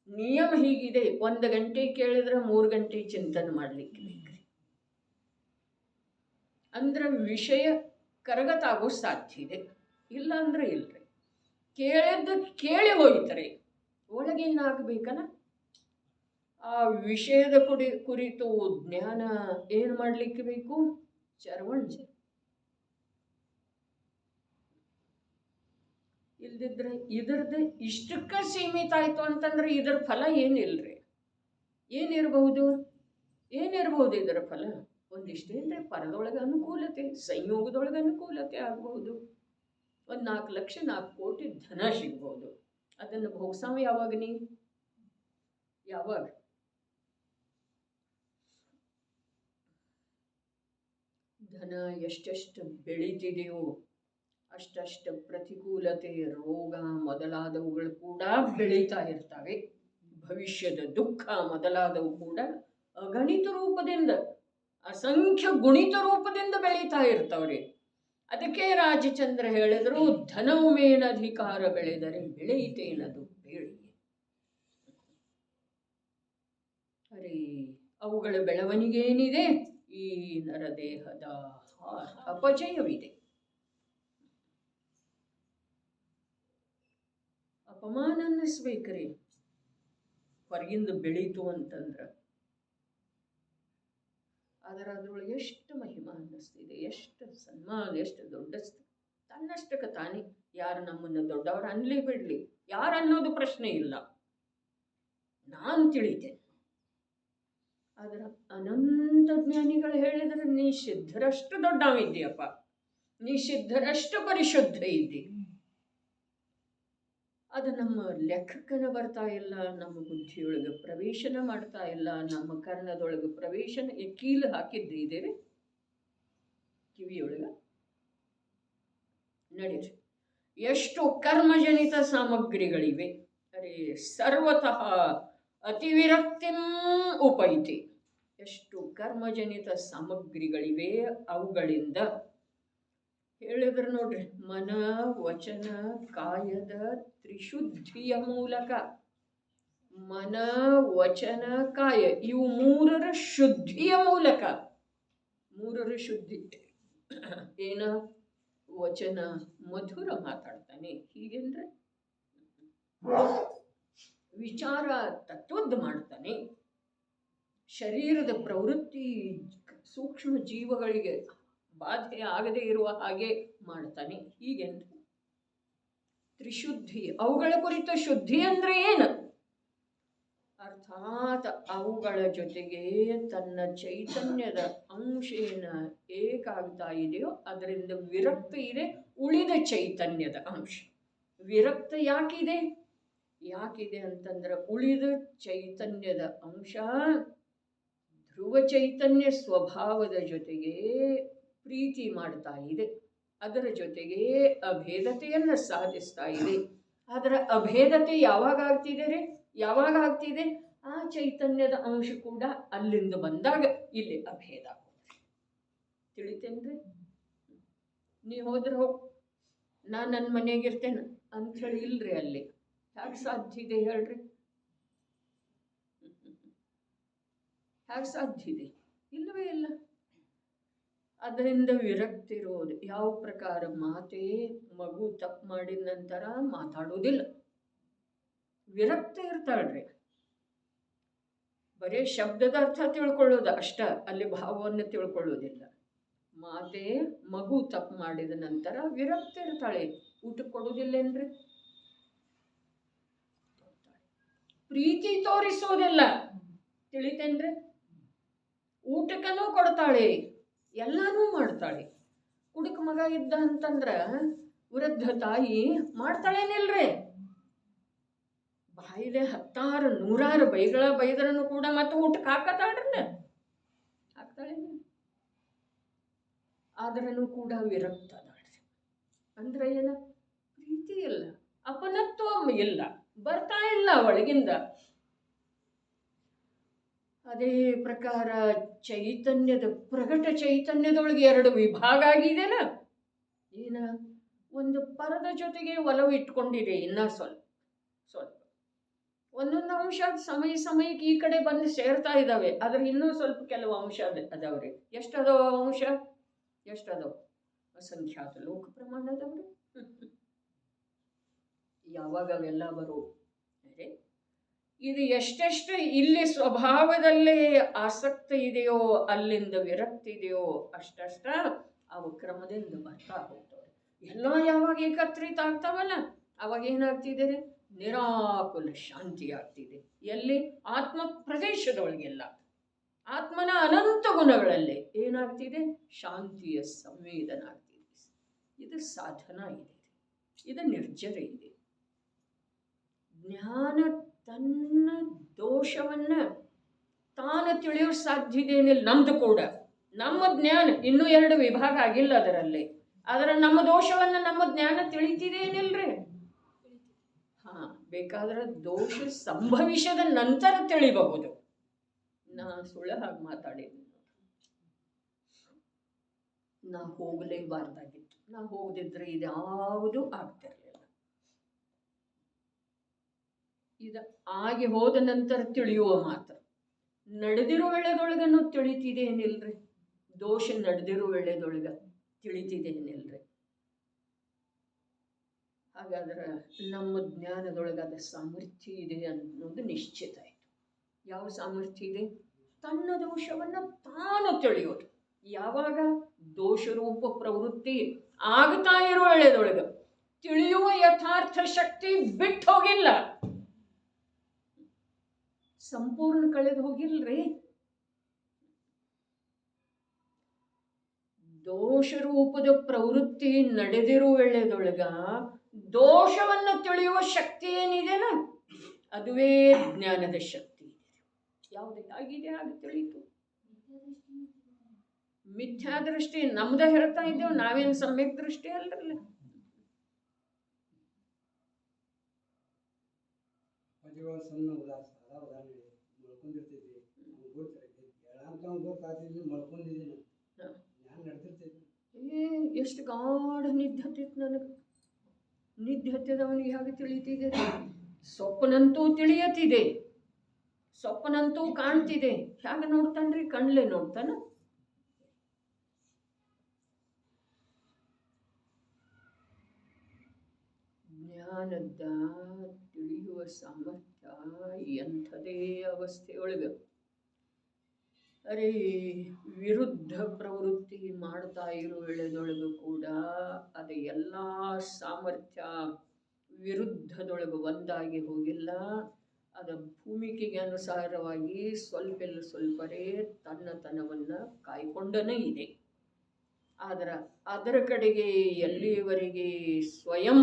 ನಿಯಮ ಹೀಗಿದೆ, 1 ಗಂಟೆ ಕೇಳಿದ್ರೆ 3 ಗಂಟೆ ಚಿಂತನೆ ಮಾಡ್ಲಿಕ್ಕೆ ಬೇಕ್ರಿ. ಅಂದ್ರೆ ವಿಷಯ ಕರಗತಾಗೋ ಸಾಧ್ಯ ಇದೆ, ಇಲ್ಲ ಅಂದ್ರೆ ಇಲ್ರಿ. ಕೇಳಿ ಹೋಯ್ತಾರೆ, ಒಳಗೇನಾಗಬೇಕಲ್ಲ, ಆ ವಿಷಯದ ಕುರಿತು ಜ್ಞಾನ ಏನು ಮಾಡಲಿಕ್ಕೆ ಬೇಕು? ಚರವಣಿಗೆ. ಇಲ್ದಿದ್ರೆ ಇದ್ರದ್ದು ಇಷ್ಟಕ್ಕೆ ಸೀಮಿತ ಆಯ್ತು ಅಂತಂದ್ರೆ ಇದರ ಫಲ ಏನಿಲ್ರಿ. ಏನಿರಬಹುದು ಇದರ ಫಲ? ಒಂದಿಷ್ಟೇನ್ರಿ ಪರದೊಳಗೆ ಅನುಕೂಲತೆ, ಸಂಯೋಗದೊಳಗೆ ಅನುಕೂಲತೆ ಆಗಬಹುದು. 4 ಲಕ್ಷ 4 ಕೋಟಿ ಧನ ಸಿಗ್ಬಹುದು. ಅದನ್ನು ಭೋಗ್ಸಾವ ಯಾವಾಗ? ಯಾವಾಗ? ಧನ ಎಷ್ಟೆಷ್ಟು ಬೆಳೀತಿದೆಯೋ ಅಷ್ಟಷ್ಟು ಪ್ರತಿಕೂಲತೆ, ರೋಗ ಮೊದಲಾದವುಗಳು ಕೂಡ ಬೆಳೀತಾ ಇರ್ತವೆ. ಭವಿಷ್ಯದ ದುಃಖ ಮೊದಲಾದವು ಕೂಡ ಅಗಣಿತ ರೂಪದಿಂದ, ಅಸಂಖ್ಯ ಗುಣಿತ ರೂಪದಿಂದ ಬೆಳೀತಾ ಇರ್ತವ್ರಿ. ಅದಕ್ಕೆ ರಾಜಚಂದ್ರ ಹೇಳಿದ್ರು, ಧನವು ಮೇನಧಿಕಾರ ಬೆಳೆದರೆ ಬೆಳೆಯಿತೇನದು ಬೇಳಿ. ಅರೆ, ಅವುಗಳ ಬೆಳವಣಿಗೆ ಏನಿದೆ? ಈ ನರದೇಹದ ಅಪಜಯವಿದೆ. ಅಪಮಾನ ಅನ್ನಿಸ್ಬೇಕ್ರಿ ಹೊರಗಿಂದ ಬೆಳೀತು ಅಂತಂದ್ರೆ. ಆದರೆ ಅದ್ರೊಳಗೆ ಎಷ್ಟು ಮಹಿಮಾ ಅನ್ನಿಸ್ತಿದೆ, ಎಷ್ಟು ಸನ್ಮಾನ, ಎಷ್ಟು ದೊಡ್ಡ ತನ್ನಷ್ಟಕ್ಕೆ ತಾನೇ. ಯಾರು ನಮ್ಮನ್ನು ದೊಡ್ಡವರು ಅನ್ಲಿ ಬಿಡ್ಲಿ, ಯಾರು ಅನ್ನೋದು ಪ್ರಶ್ನೆ ಇಲ್ಲ, ನಾನು ತಿಳಿತೇನೆ. ಆದ್ರೆ ಅನಂತ ಜ್ಞಾನಿಗಳು ಹೇಳಿದ್ರೆ, ನೀ ಸಿದ್ಧರಷ್ಟು ದೊಡ್ಡವಿದ್ದೀಯಪ್ಪ, ನೀ ಸಿದ್ಧರಷ್ಟು ಪರಿಶುದ್ಧ ಇದ್ದಿ. ಅದು ನಮ್ಮ ಲೆಕ್ಕಕ್ಕನ ಬರ್ತಾ ಇಲ್ಲ, ನಮ್ಮ ಬುದ್ಧಿಯೊಳಗೆ ಪ್ರವೇಶನ ಮಾಡ್ತಾ ಇಲ್ಲ, ನಮ್ಮ ಕರ್ಣದೊಳಗೆ ಪ್ರವೇಶನ ಕೀಲು ಹಾಕಿದ್ದೆ ಇದೇರಿ ಕಿವಿಯೊಳಗೆ ನಡೀರಿ. ಎಷ್ಟು ಕರ್ಮಜನಿತ ಸಾಮಗ್ರಿಗಳಿವೆ. ಅರೆ, ಸರ್ವತಃ ಅತಿವಿರಕ್ತಿಂ ಉಪೈತಿ. ಎಷ್ಟು ಕರ್ಮಜನಿತ ಸಾಮಗ್ರಿಗಳಿವೆ, ಅವುಗಳಿಂದ ಹೇಳಿದ್ರು ನೋಡ್ರಿ, ಮನ ವಚನ ಕಾಯದ ತ್ರಿಶುದ್ಧಿಯ ಮೂಲಕ. ಮನ ವಚನ ಕಾಯ ಇವು 3ರ ಶುದ್ಧಿಯ ಮೂಲಕ. 3ರ ಶುದ್ಧಿ ಏನ? ವಚನ ಮಧುರ ಮಾತಾಡ್ತಾನೆ, ಹೀಗೆಂದ್ರೆ ವಿಚಾರ ತತ್ವದ್ದು ಮಾಡ್ತಾನೆ. ಶರೀರದ ಪ್ರವೃತ್ತಿ ಸೂಕ್ಷ್ಮ ಜೀವಗಳಿಗೆ ಬಾಧೆ ಆಗದೆ ಇರುವ ಹಾಗೆ ಮಾಡ್ತಾನೆ, ಹೀಗೆಂದ್ರೆ ತ್ರಿಶುದ್ಧಿ. ಅವುಗಳ ಕುರಿತ ಶುದ್ಧಿ ಅಂದ್ರೆ ಏನು? ಅರ್ಥಾತ್ ಅವುಗಳ ಜೊತೆಗೆ ತನ್ನ ಚೈತನ್ಯದ ಅಂಶ ಏನ ಏಕಾಗ್ತಾ ಇದೆಯೋ ಅದರಿಂದ ವಿರಕ್ತ ಇದೆ, ಉಳಿದ ಚೈತನ್ಯದ ಅಂಶ. ವಿರಕ್ತ ಯಾಕಿದೆ ಅಂತಂದ್ರೆ, ಉಳಿದ ಚೈತನ್ಯದ ಅಂಶ ಧ್ರುವ ಚೈತನ್ಯ ಸ್ವಭಾವದ ಜೊತೆಗೆ ಪ್ರೀತಿ ಮಾಡ್ತಾ ಇದೆ, ಅದರ ಜೊತೆಗೆ ಅಭೇದತೆಯನ್ನು ಸಾಧಿಸ್ತಾ ಇದೆ. ಅದರ ಅಭೇದತೆ ಯಾವಾಗ ಆಗ್ತಿದೆ? ಆ ಚೈತನ್ಯದ ಅಂಶ ಕೂಡ ಅಲ್ಲಿಂದ ಬಂದಾಗ ಇಲ್ಲಿ ಅಭೇದ ಆಗುತ್ತೆ. ತಿಳಿತೇನ್ರಿ? ನೀ ಹೋದ್ರೆ ಹೋಗಿ, ನಾನು ನನ್ನ ಮನೆಗಿರ್ತೇನೆ ಅಂಥೇಳಿ ಇಲ್ರಿ. ಅಲ್ಲಿ ಹ್ಯಾಗೆ ಸಾಧ್ಯ ಇದೆ ಹೇಳ್ರಿ? ಹ್ಯಾಗೆ ಸಾಧ್ಯ ಇದೆ? ಇಲ್ಲವೇ ಇಲ್ಲ. ಅದರಿಂದ ವಿರಕ್ತಿರೋದು ಯಾವ ಪ್ರಕಾರ? ಮಾತೇ ಮಗು ತಪ್ಪು ಮಾಡಿದ ನಂತರ ಮಾತಾಡೋದಿಲ್ಲ, ವಿರಕ್ತ ಇರ್ತಾಳ್ರಿ. ಬರೀ ಶಬ್ದದ ಅರ್ಥ ತಿಳ್ಕೊಳ್ಳೋದು ಅಷ್ಟ, ಅಲ್ಲಿ ಭಾವವನ್ನು ತಿಳ್ಕೊಳ್ಳೋದಿಲ್ಲ. ಮಾತೇ ಮಗು ತಪ್ಪು ಮಾಡಿದ ನಂತರ ವಿರಕ್ತ ಇರ್ತಾಳೆ, ಊಟಕ್ಕೆ ಕೊಡುವುದಿಲ್ಲೇನ್ರಿ? ಪ್ರೀತಿ ತೋರಿಸೋದಿಲ್ಲ, ತಿಳಿತೇನ್ರಿ? ಊಟಕ್ಕನೂ ಕೊಡ್ತಾಳೆ, ಎಲ್ಲಾನು ಮಾಡ್ತಾಳೆ. ಕುಡುಕ ಮಗ ಇದ್ದ ಅಂತಂದ್ರ ವೃದ್ಧ ತಾಯಿ ಮಾಡ್ತಾಳೇನಿಲ್ರಿ? ಬಾಯಿಲೆ 10 100 ಬೈಗಳ ಬೈದ್ರನು ಕೂಡ ಮತ್ತೆ ಊಟಕ್ಕೆ ಹಾಕತಾಳ್ರಲ್ಲ, ಹಾಕ್ತಾಳೇನು? ಆದ್ರೂ ಕೂಡ ವಿರಕ್ತ ಅದಾಳ್ರಿ. ಅಂದ್ರೆ ಏನ? ಪ್ರೀತಿ ಇಲ್ಲ, ಅಪನತ್ವ ಇಲ್ಲ, ಬರ್ತಾ ಇಲ್ಲ ಒಳಗಿಂದ. ಅದೇ ಪ್ರಕಾರ ಚೈತನ್ಯದ ಪ್ರಕಟ ಚೈತನ್ಯದೊಳಗೆ 2 ವಿಭಾಗ ಆಗಿದೆನಾ? ಏನ? ಒಂದು ಪರದ ಜೊತೆಗೆ ಒಲವು ಇಟ್ಕೊಂಡಿದೆ, ಇನ್ನ ಸ್ವಲ್ಪ ಸ್ವಲ್ಪ ಒಂದೊಂದು ಅಂಶ ಸಮಯಕ್ಕೆ ಈ ಕಡೆ ಬಂದು ಸೇರ್ತಾ ಇದ್ದಾವೆ. ಆದ್ರೆ ಇನ್ನೂ ಸ್ವಲ್ಪ ಕೆಲವು ಅಂಶ ಅದಾವ್ರಿ. ಎಷ್ಟದವ ಅಂಶ? ಎಷ್ಟದವ? ಅಸಂಖ್ಯಾತ ಲೋಕ ಪ್ರಮಾಣ ಅದಾವ್ರಿ. ಯಾವಾಗ ಅವೆಲ್ಲ ಬರೋ ಇದು ಎಷ್ಟೆಷ್ಟು ಇಲ್ಲಿ ಸ್ವಭಾವದಲ್ಲೇ ಆಸಕ್ತಿ ಇದೆಯೋ, ಅಲ್ಲಿಂದ ವಿರಕ್ತಿ ಇದೆಯೋ, ಅಷ್ಟಷ್ಟ ಅವು ಕ್ರಮದಿಂದ ಬರ್ತಾ ಹೋಗ್ತವೆ. ಎಲ್ಲ ಯಾವಾಗ ಏಕತ್ರಿತ ಆಗ್ತಾವಲ್ಲ, ಅವಾಗ ಏನಾಗ್ತಿದೆ? ನಿರಾಕುಲ ಶಾಂತಿ ಆಗ್ತಿದೆ. ಎಲ್ಲಿ? ಆತ್ಮ ಪ್ರದೇಶದೊಳಗೆಲ್ಲ, ಆತ್ಮನ ಅನಂತ ಗುಣಗಳಲ್ಲಿ ಏನಾಗ್ತಿದೆ? ಶಾಂತಿಯ ಸಂವೇದನ ಆಗ್ತಿದೆ. ಇದು ಸಾಧನ ಇದೆ, ಇದು ನಿರ್ಜರ ಇದೆ. ಜ್ಞಾನ ತನ್ನ ದೋಷವನ್ನ ತಾನು ತಿಳಿಯೋ ಸಾಧ್ಯತೆಯೇನಿಲ್ಲ. ನಮ್ದು ಕೂಡ ನಮ್ಮ ಜ್ಞಾನ ಇನ್ನೂ 2 ವಿಭಾಗ ಆಗಿಲ್ಲ ಅದರಲ್ಲಿ. ಆದ್ರೆ ನಮ್ಮ ದೋಷವನ್ನ ನಮ್ಮ ಜ್ಞಾನ ತಿಳಿತಿದೇನಿಲ್ರಿ? ಬೇಕಾದ್ರೆ ದೋಷ ಸಂಭವಿಸಿದ ನಂತರ ತಿಳಿಬಹುದು. ನಾ ಸುಳ್ಳು ಹಾಗೆ ಮಾತಾಡಿದ್ವಿ. ನಾ ಹೋಗಲೇಬಾರ್ದಾಗಿತ್ತು, ನಾ ಹೋಗದಿದ್ರೆ ಇದ್ಯಾವುದು ಆಗ್ತಿರ್ಲಿಲ್ಲ. ಇದು ಆಗಿ ಹೋದ ನಂತರ ತಿಳಿಯುವ ಮಾತ್ರ. ನಡೆದಿರೋ ವೇಳೆದೊಳಗನ್ನು ತಿಳಿತಿದೇನಿಲ್ರಿ? ದೋಷ ನಡೆದಿರೋ ವೇಳೆದೊಳಗ ತಿಳಿತಿದೇನಿಲ್ರಿ? ಹಾಗಾದ್ರೆ ನಮ್ಮ ಜ್ಞಾನದೊಳಗಾದ ಸಾಮರ್ಥ್ಯ ಇದೆ ಅನ್ನೋದು ನಿಶ್ಚಿತ ಆಯಿತು. ಯಾವ ಸಾಮರ್ಥ್ಯ ಇದೆ? ತನ್ನ ದೋಷವನ್ನು ತಾನು ತಿಳಿಯೋದು. ಯಾವಾಗ? ದೋಷರೂಪ ಪ್ರವೃತ್ತಿ ಆಗ್ತಾ ಇರೋ ವೇಳೆದೊಳಗ ತಿಳಿಯುವ ಯಥಾರ್ಥ ಶಕ್ತಿ ಬಿಟ್ಟು ಹೋಗಿಲ್ಲ, ಸಂಪೂರ್ಣ ಕಳೆದು ಹೋಗಿಲ್ರಿ. ದೋಷರೂಪದ ಪ್ರವೃತ್ತಿ ನಡೆದಿರೋ ವೇಳೆದೊಳಗ ದೋಷವನ್ನು ತಿಳಿಯುವ ಶಕ್ತಿ ಏನಿದೆನಾ, ಅದುವೇ ಜ್ಞಾನದ ಶಕ್ತಿ. ಯಾವುದೇ ಆಗಿದೆ ಹಾಗೆ ತಿಳಿಯಿತು. ಮಿಥ್ಯಾದೃಷ್ಟಿ ನಮ್ದ ಹೇಳ್ತಾ ಇದ್ದೇವೆ, ನಾವೇನು ಸಮ್ಯಕ್ ದೃಷ್ಟಿ ಅಲ್ರಲ್ಲ. ಎಷ್ಟು ಗಾಢ ನಿದ್ದೆ ಹತ್ತಿತ್ತು ನನಗೆ. ನಿದ್ದೆ ಹತ್ತಿದವನಿಗೆ ಹೇಗೆ ತಿಳಿತಿದೆ? ಸ್ವಪ್ನಂತೂ ತಿಳಿಯತಿದೆ, ಸ್ವಪ್ನಂತೂ ಕಾಣ್ತಿದೆ. ಹೇಗೆ ನೋಡ್ತಾನ್ರಿ? ಕಣ್ಲೆ ನೋಡ್ತಾನ. ಜ್ಞಾನದ ತಿಳಿಯುವ ಸಾಮರ್ಥ್ಯ ಎಂಥದೇ ಅವಸ್ಥೆಯೊಳಗ ಅರೆ ವಿರುದ್ಧ ಪ್ರವೃತ್ತಿ ಮಾಡ್ತಾ ಇರೋ ವೇಳೆದೊಳಗೂ ಕೂಡ ಅದು ಎಲ್ಲ ಸಾಮರ್ಥ್ಯ ವಿರುದ್ಧದೊಳಗೆ ಒಂದಾಗಿ ಹೋಗಿಲ್ಲ. ಅದು ಭೂಮಿಕೆಗೆ ಅನುಸಾರವಾಗಿ ಸ್ವಲ್ಪರೇ ತನ್ನತನವನ್ನು ಕಾಯ್ಕೊಂಡನೇ ಇದೆ. ಆದ್ರೆ ಅದರ ಕಡೆಗೆ ಎಲ್ಲಿಯವರೆಗೆ ಸ್ವಯಂ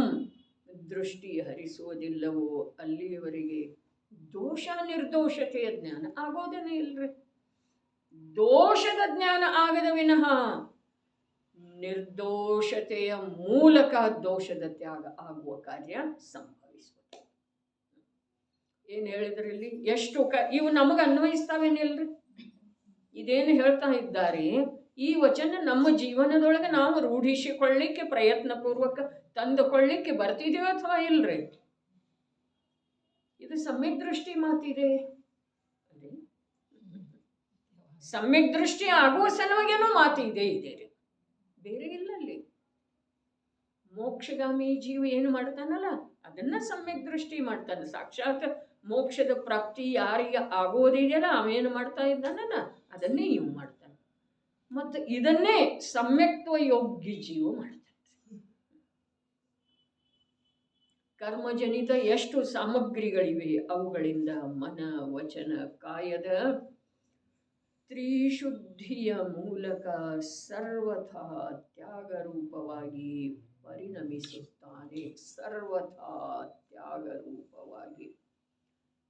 ದೃಷ್ಟಿ ಹರಿಸುವುದಿಲ್ಲವೋ ಅಲ್ಲಿಯವರೆಗೆ ದೋಷ ನಿರ್ದೋಷತೆಯ ಜ್ಞಾನ ಆಗೋದೇನೇ ಇಲ್ರಿ. ದೋಷದ ಜ್ಞಾನ ಆಗದ ವಿನಃ ನಿರ್ದೋಷತೆಯ ಮೂಲಕ ದೋಷದ ತ್ಯಾಗ ಆಗುವ ಕಾರ್ಯ ಸಂಭವಿಸುತ್ತೆ. ಏನು ಹೇಳಿದ್ರಿ ಇಲ್ಲಿ? ಎಷ್ಟು ಇವು ನಮಗೆ ಅನ್ವಯಿಸ್ತಾವೇನಿಲ್ರಿ? ಇದೇನು ಹೇಳ್ತಾ ಇದ್ದಾರೆ? ಈ ವಚನ ನಮ್ಮ ಜೀವನದೊಳಗೆ ನಾವು ರೂಢಿಸಿಕೊಳ್ಳಿಕ್ಕೆ ಪ್ರಯತ್ನ ಪೂರ್ವಕ ತಂದುಕೊಳ್ಳಿಕ್ಕೆ ಬರ್ತಿದ್ದೇವೆ ಅಥವಾ ಇಲ್ರಿ? ಇದು ಸಮ್ಯಕ್ ದೃಷ್ಟಿ ಮಾತಿದೆ. ಸಮ್ಯಕ್ ದೃಷ್ಟಿ ಆಗುವ ಸಲುವಾಗೇನೋ ಮಾತು ಇದೆ ರೀ, ಬೇರೆ ಇಲ್ಲಲ್ಲಿ. ಮೋಕ್ಷಗಾಮಿ ಜೀವ ಏನು ಮಾಡ್ತಾನಲ್ಲ ಅದನ್ನ ಸಮ್ಯಕ್ ದೃಷ್ಟಿ ಮಾಡ್ತಾನೆ. ಸಾಕ್ಷಾತ್ ಮೋಕ್ಷದ ಪ್ರಾಪ್ತಿ ಯಾರಿಗೆ ಆಗೋದಿದೆಯಲ್ಲ ಅವೇನು ಮಾಡ್ತಾ ಇದ್ದಾನಲ್ಲ ಅದನ್ನೇ ಇವು ಮಾಡ್ತಾನೆ. ಮತ್ತು ಇದನ್ನೇ ಸಮ್ಯಕ್ತ್ವ ಯೋಗ್ಯ ಜೀವ ಮಾಡ್ತಾನೆ. ಕರ್ಮಜನಿತ ಎಷ್ಟು ಸಾಮಗ್ರಿಗಳಿವೆ ಅವುಗಳಿಂದ ಮನ ವಚನ ಕಾಯದ ತ್ರಿಶುದ್ಧಿಯ ಮೂಲಕ ಸರ್ವಥಾ ತ್ಯಾಗರೂಪವಾಗಿ ಪರಿಣಮಿಸುತ್ತಾನೆ. ಸರ್ವಥಾ ತ್ಯಾಗರೂಪವಾಗಿ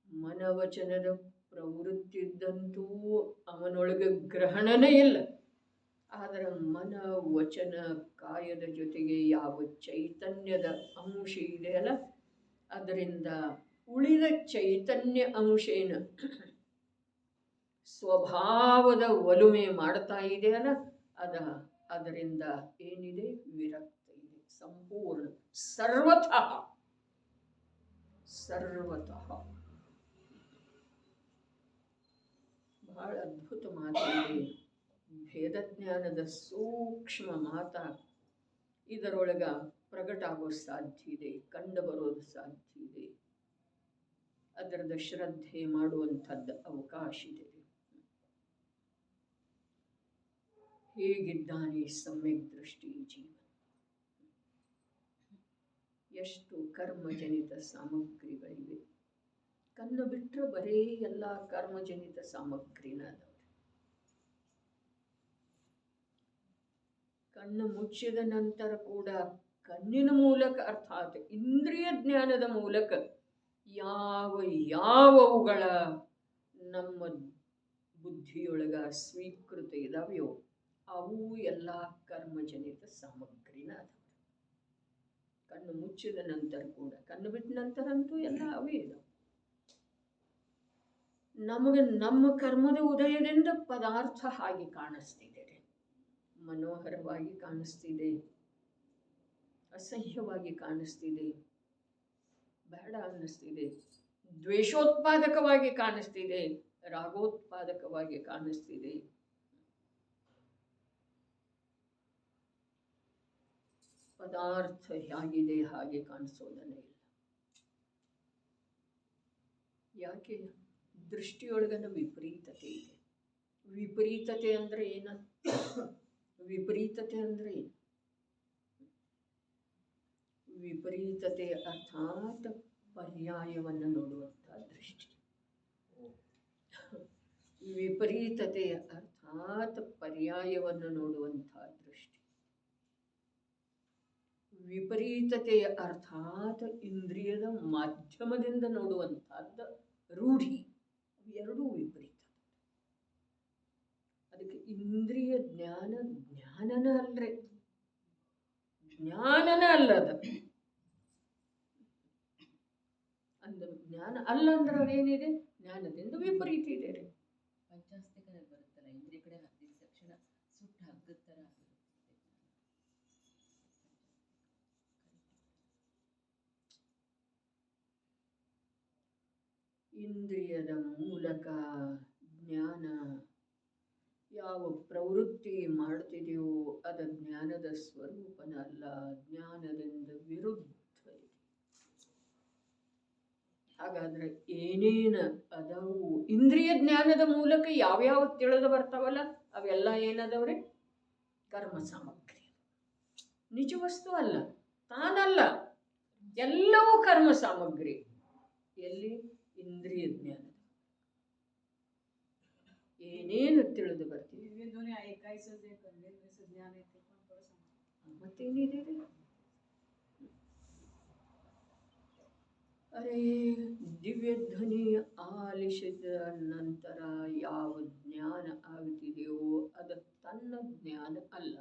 ಮನವಚನದ ಪ್ರವೃತ್ತಿದ್ದಂತೂ ಅವನೊಳಗೆ ಗ್ರಹಣನೇ ಇಲ್ಲ. ಆದರೆ ಮನ ವಚನ ಕಾಯದ ಜೊತೆಗೆ ಯಾವ ಚೈತನ್ಯದ ಅಂಶ ಇದೆಯಲ್ಲ, ಅದರಿಂದ ಉಳಿದ ಚೈತನ್ಯ ಅಂಶೇನ ಸ್ವಭಾವದ ಒಲುಮೆ ಮಾಡ್ತಾ ಇದೆಯಲ್ಲ, ಅದರಿಂದ ಏನಿದೆ, ವಿರಕ್ತ ಇದೆ, ಸಂಪೂರ್ಣ ಸರ್ವತಃ ಸರ್ವತಃ. ಬಹಳ ಅದ್ಭುತ ಮಾತಿದೆ. ಭೇದಜ್ಞಾನದ ಸೂಕ್ಷ್ಮ ಮಾತ ಇದರೊಳಗ ಪ್ರಕಟ ಆಗೋ ಸಾಧ್ಯ ಇದೆ, ಕಂಡು ಬರೋದು ಸಾಧ್ಯ ಇದೆ. ಅದರದ ಶ್ರದ್ಧೆ ಮಾಡುವಂಥದ್ದು ಅವಕಾಶ ಇದೆ. ಹೇಗಿದ್ದಾನೆ ಸಮ್ಯಕ್ ದೃಷ್ಟಿ ಜೀವ? ಎಷ್ಟು ಕರ್ಮಜನಿತ ಸಾಮಗ್ರಿಗಳಿವೆ. ಕಣ್ಣು ಬಿಟ್ಟರೆ ಬರೀ ಎಲ್ಲ ಕರ್ಮಜನಿತ ಸಾಮಗ್ರಿನ ಅದಾವೆ. ಕಣ್ಣು ಮುಚ್ಚಿದ ನಂತರ ಕೂಡ ಕಣ್ಣಿನ ಮೂಲಕ, ಅರ್ಥಾತ್ ಇಂದ್ರಿಯ ಜ್ಞಾನದ ಮೂಲಕ ಯಾವವುಗಳ ನಮ್ಮ ಬುದ್ಧಿಯೊಳಗ ಸ್ವೀಕೃತ ಇದಾವೆಯೋ ಅವು ಎಲ್ಲ ಕರ್ಮಜನಿತ ಸಾಮಗ್ರಿನ ಅದಾವೆ. ಕಣ್ಣು ಮುಚ್ಚಿದ ನಂತರ ಕೂಡ, ಕಣ್ಣು ಬಿಟ್ಟ ನಂತರ ಅಂತೂ ಎಲ್ಲ ಅವೇ ಇದಾವೆ. ನಮಗೆ ನಮ್ಮ ಕರ್ಮದ ಉದಯದಿಂದ ಪದಾರ್ಥ ಹಾಗೆ ಕಾಣಿಸ್ತಿದೆ, ಮನೋಹರವಾಗಿ ಕಾಣಿಸ್ತಿದೆ, ಅಸಹ್ಯವಾಗಿ ಕಾಣಿಸ್ತಿದೆ, ಬೇಡ ಅನ್ನಿಸ್ತಿದೆ, ದ್ವೇಷೋತ್ಪಾದಕವಾಗಿ ಕಾಣಿಸ್ತಿದೆ, ರಾಗೋತ್ಪಾದಕವಾಗಿ ಕಾಣಿಸ್ತಿದೆ. ಪದಾರ್ಥ ಹೇಗಿದೆ ಹಾಗೆ ಕಾಣಿಸೋದನ್ನೇ ಇಲ್ಲ. ಯಾಕೆ? ದೃಷ್ಟಿಯೊಳಗನ ವಿಪರೀತತೆ ಇದೆ. ವಿಪರೀತತೆ ಅಂದ್ರೆ ಏನ? ವಿಪರೀತತೆ ಅಂದ್ರೆ ಏನು? ವಿಪರೀತತೆ ಅರ್ಥಾತ್ ಪರ್ಯಾಯವನ್ನು ನೋಡುವಂಥ ದೃಷ್ಟಿ. ವಿಪರೀತತೆ ಅರ್ಥಾತ್ ಪರ್ಯಾಯವನ್ನು ನೋಡುವಂಥ ದೃಷ್ಟಿ. ವಿಪರೀತತೆಯ ಅರ್ಥಾತ್ ಇಂದ್ರಿಯದ ಮಾಧ್ಯಮದಿಂದ ನೋಡುವಂಥದ್ದು ರೂಢಿ. ಎರಡೂ ವಿಪರೀತ. ಅದಕ್ಕೆ ಇಂದ್ರಿಯ ಜ್ಞಾನನ ಅಲ್ರಿ, ಜ್ಞಾನನ ಅಲ್ಲದ. ಅಂದ ಜ್ಞಾನ ಅಲ್ಲ ಅಂದ್ರೆ ಅದೇನಿದೆ? ಜ್ಞಾನದಿಂದ ವಿಪರೀತ ಇದೆ ರೀ. ಪಂಚಾಸ್ತಿಕದಲ್ಲಿ ಬರುತ್ತಲ್ಲ, ಇಂದ್ರಿಯ ಕಡೆ ಹತ್ತಿದ ತಕ್ಷಣ ಸುಟ್ಟು ಹಗ್ಗದ ಥರ ಇಂದ್ರಿಯದ ಮೂಲಕ ಜ್ಞಾನ ಯಾವ ಪ್ರವೃತ್ತಿ ಮಾಡ್ತಿದೆಯೋ ಅದು ಜ್ಞಾನದ ಸ್ವರೂಪನ ಅಲ್ಲ, ಜ್ಞಾನದಿಂದ ವಿರುದ್ಧ ಇದೆ. ಹಾಗಾದ್ರೆ ಏನೇನು ಅದಾವು ಇಂದ್ರಿಯ ಜ್ಞಾನದ ಮೂಲಕ ಯಾವ್ಯಾವ ತಿಳಿದು ಬರ್ತಾವಲ್ಲ ಅವೆಲ್ಲ ಏನದವ್ರಿ? ಕರ್ಮ ಸಾಮಗ್ರಿ. ನಿಜ ವಸ್ತು ಅಲ್ಲ, ತಾನಲ್ಲ, ಎಲ್ಲವೂ ಕರ್ಮ ಸಾಮಗ್ರಿ. ಎಲ್ಲಿ? ಇಂದ್ರಿಯ ಜ್ಞಾನ. ಏನೇನು ತಿಳಿದು ಬರ್ತೀವಿ ಮತ್ತೇನಿದೆ? ಅರೆ, ದಿವ್ಯ ಧ್ವನಿ ಆಲಿಸಿದ ನಂತರ ಯಾವ ಜ್ಞಾನ ಆಗ್ತಿದೆಯೋ ಅದು ತನ್ನ ಜ್ಞಾನ ಅಲ್ಲ,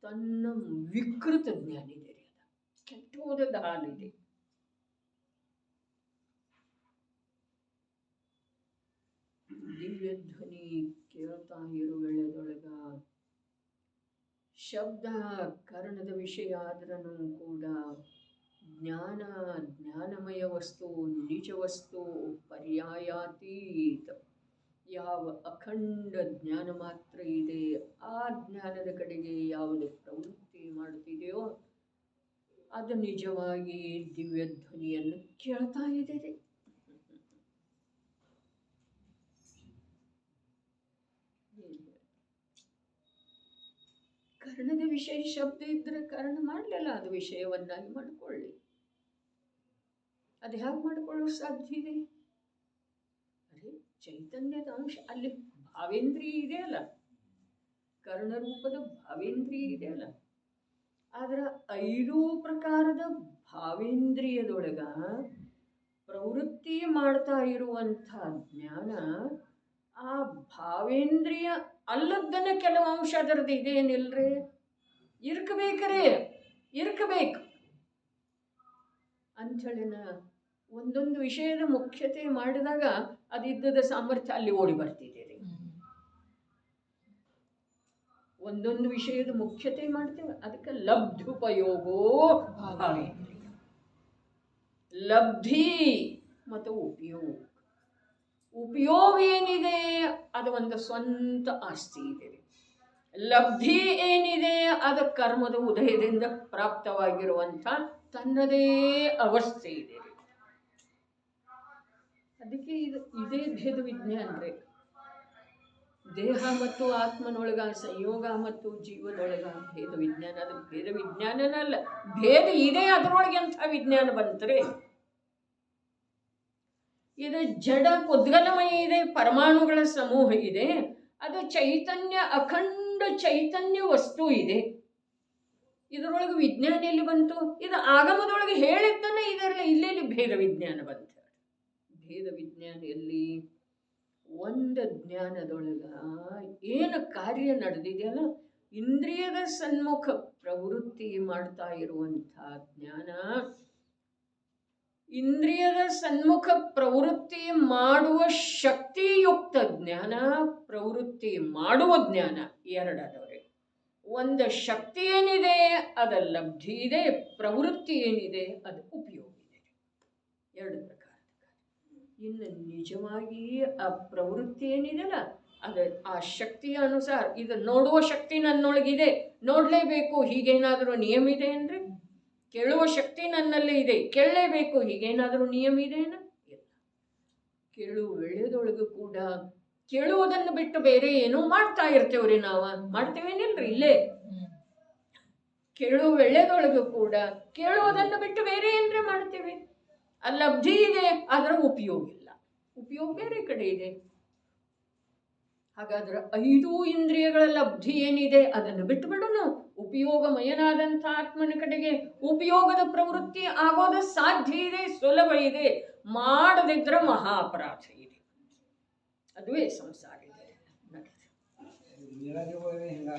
ತನ್ನ ವಿಕೃತ ಜ್ಞಾನ ಇದೆ ರೀ. ಅದು ಕೆಟ್ಟೋದ ಹಾಲಿದೆ. ದಿವ್ಯ ಧ್ವನಿ ಕೇಳ್ತಾ ಇರೋ ವೇಳೆದೊಳಗ ಶಬ್ದ ಕರ್ಣದ ವಿಷಯ ಆದ್ರೂ ಕೂಡ ಜ್ಞಾನಮಯ ವಸ್ತು, ನಿಜ ವಸ್ತು, ಪರ್ಯಾಯಾತೀತ ಯಾವ ಅಖಂಡ ಜ್ಞಾನ ಮಾತ್ರ ಇದೆ, ಆ ಜ್ಞಾನದ ಕಡೆಗೆ ಯಾವುದು ಪ್ರವೃತ್ತಿ ಮಾಡ್ತಿದೆಯೋ ಅದು ನಿಜವಾಗಿ ದಿವ್ಯ ಧ್ವನಿಯನ್ನು ಕೇಳ್ತಾ ಇದೆ. ಕರ್ಣದ ವಿಷಯ ಶಬ್ದ ಇದ್ರೆ ಕರ್ಣ ಮಾಡಲಿಲ್ಲ, ಅದು ವಿಷಯವನ್ನಾಗಿ ಮಾಡಿಕೊಳ್ಳಿ. ಅದು ಹೇಗೆ ಮಾಡಿಕೊಳ್ಳೋಕೆ ಸಾಧ್ಯ ಇದೆ? ಅರೆ ಚೈತನ್ಯದ ಅಂಶ ಅಲ್ಲಿ ಭಾವೇಂದ್ರಿಯ ಇದೆ ಅಲ್ಲ, ಕರ್ಣರೂಪದ ಭಾವೇಂದ್ರಿಯ ಇದೆ ಅಲ್ಲ. ಆದ್ರೆ 5 ಪ್ರಕಾರದ ಭಾವೇಂದ್ರಿಯದೊಳಗ ಪ್ರವೃತ್ತಿ ಮಾಡ್ತಾ ಇರುವಂಥ ಜ್ಞಾನ, ಆ ಭಾವೇಂದ್ರಿಯ ಅಲ್ಲದನ್ನ ಕೆಲವು ಅಂಶ ಅದರದ್ದು ಇದೇನಿಲ್ರಿ, ಇರ್ಕಬೇಕ್ರಿ, ಇರ್ಕಬೇಕು ಅಂಥೇಳಿನ ಒಂದೊಂದು ವಿಷಯದ ಮುಖ್ಯತೆ ಮಾಡಿದಾಗ ಅದಿದ್ದದ ಸಾಮರ್ಥ್ಯ ಅಲ್ಲಿ ಓಡಿ ಬರ್ತಿದೆ ರೀ. ಒಂದೊಂದು ವಿಷಯದ ಮುಖ್ಯತೆ ಮಾಡ್ತೇವೆ, ಅದಕ್ಕೆ ಲಬ್ಧುಪಯೋಗೋ ಭಾವೇಂದ್ರಿಯ. ಲಬ್ಧಿ ಮತ್ತು ಉಪಯೋಗ. ಉಪಯೋಗ ಏನಿದೆ ಅದು ಒಂದು ಸ್ವಂತ ಆಸ್ತಿ ಇದೆ ರೀ. ಲಬ್ಧಿ ಏನಿದೆ ಅದು ಕರ್ಮದ ಉದಯದಿಂದ ಪ್ರಾಪ್ತವಾಗಿರುವಂಥ ತನ್ನದೇ ಅವಸ್ಥೆ ಇದೆ ರೀ. ಅದಕ್ಕೆ ಇದೇ ಭೇದ ವಿಜ್ಞಾನ ರೀ. ದೇಹ ಮತ್ತು ಆತ್ಮನೊಳಗ, ಸಂಯೋಗ ಮತ್ತು ಜೀವನೊಳಗ ಭೇದ ವಿಜ್ಞಾನ. ಅದು ಭೇದ ವಿಜ್ಞಾನನಲ್ಲ, ಭೇದ ಇದೆ, ಅದರೊಳಗೆ ಎಂಥ ವಿಜ್ಞಾನ ಬಂತ್ರಿ. ಇದು ಜಡ ಪುದ್ಗಲಮಯ ಇದೆ, ಪರಮಾಣುಗಳ ಸಮೂಹ ಇದೆ. ಅದು ಚೈತನ್ಯ, ಅಖಂಡ ಚೈತನ್ಯ ವಸ್ತು ಇದೆ. ಇದರೊಳಗೆ ವಿಜ್ಞಾನ ಎಲ್ಲಿ ಬಂತು? ಇದು ಆಗಮದೊಳಗೆ ಹೇಳಿದ್ದನ್ನೇ ಇದರಲ್ಲಿ ಇಲ್ಲೆಲ್ಲಿ ಭೇದ ವಿಜ್ಞಾನ ಬಂತು? ಭೇದ ವಿಜ್ಞಾನ ಎಲ್ಲಿ? ಒಂದು ಜ್ಞಾನದೊಳಗ ಏನು ಕಾರ್ಯ ನಡೆದಿದೆಯಲ್ಲ, ಇಂದ್ರಿಯದ ಸನ್ಮುಖ ಪ್ರವೃತ್ತಿ ಮಾಡ್ತಾ ಇರುವಂಥ ಜ್ಞಾನ, ಇಂದ್ರಿಯದ ಸನ್ಮುಖ ಪ್ರವೃತ್ತಿ ಮಾಡುವ ಶಕ್ತಿಯುಕ್ತ ಜ್ಞಾನ, ಪ್ರವೃತ್ತಿ ಮಾಡುವ ಜ್ಞಾನ ಎರಡದವ್ರೆ. ಒಂದು ಶಕ್ತಿ ಏನಿದೆ ಅದು ಲಬ್ಧಿ ಇದೆ, ಪ್ರವೃತ್ತಿ ಏನಿದೆ ಅದು ಉಪಯೋಗ ಇದೆ. ಎರಡು ಪ್ರಕಾರ. ಇನ್ನು ನಿಜವಾಗಿ ಆ ಪ್ರವೃತ್ತಿ ಏನಿದೆಯಲ್ಲ ಅದು ಆ ಶಕ್ತಿಯ ಅನುಸಾರ, ಇದು ನೋಡುವ ಶಕ್ತಿ ನನ್ನೊಳಗಿದೆ, ನೋಡಲೇಬೇಕು, ಹೀಗೇನಾದರೂ ನಿಯಮ ಇದೆ ಅಂದರೆ. ಕೇಳುವ ಶಕ್ತಿ ನನ್ನಲ್ಲಿ ಇದೆ, ಕೇಳಲೇಬೇಕು, ಹೀಗೇನಾದರೂ ನಿಯಮ ಇದೆಯೇನ? ಇಲ್ಲ. ಕೇಳುವ ವೇಳೆದೊಳಗೂ ಕೂಡ ಕೇಳುವುದನ್ನು ಬಿಟ್ಟು ಬೇರೆ ಏನೋ ಮಾಡ್ತಾ ಇರ್ತೇವ್ರಿ. ನಾವು ಮಾಡ್ತೇವೇನಿಲ್ರಿ? ಇಲ್ಲೇ ಕೇಳುವ ವೇಳೆದೊಳಗೂ ಕೂಡ ಕೇಳುವುದನ್ನು ಬಿಟ್ಟು ಬೇರೆ ಏನ್ರೆ ಮಾಡ್ತೇವೆ. ಆ ಲಬ್ಧಿ ಇದೆ, ಅದರ ಉಪಯೋಗ ಇಲ್ಲ. ಉಪಯೋಗ ಬೇರೆ ಕಡೆ ಇದೆ. ಹಾಗಾದ್ರೆ 5 ಇಂದ್ರಿಯಗಳ ಲಬ್ಧಿ ಏನಿದೆ ಅದನ್ನು ಬಿಟ್ಟು ಬಿಡೋಣ. ಉಪಯೋಗಮಯನಾದಂಥ ಆತ್ಮನ ಕಡೆಗೆ ಉಪಯೋಗದ ಪ್ರವೃತ್ತಿ ಆಗೋದು ಸಾಧ್ಯ ಇದೆ, ಸುಲಭ ಇದೆ. ಮಾಡದಿದ್ರೆ ಮಹಾ ಅಪರಾಧ ಇದೆ. ಅದುವೇ ಸಂಸಾರ ಇದೆ.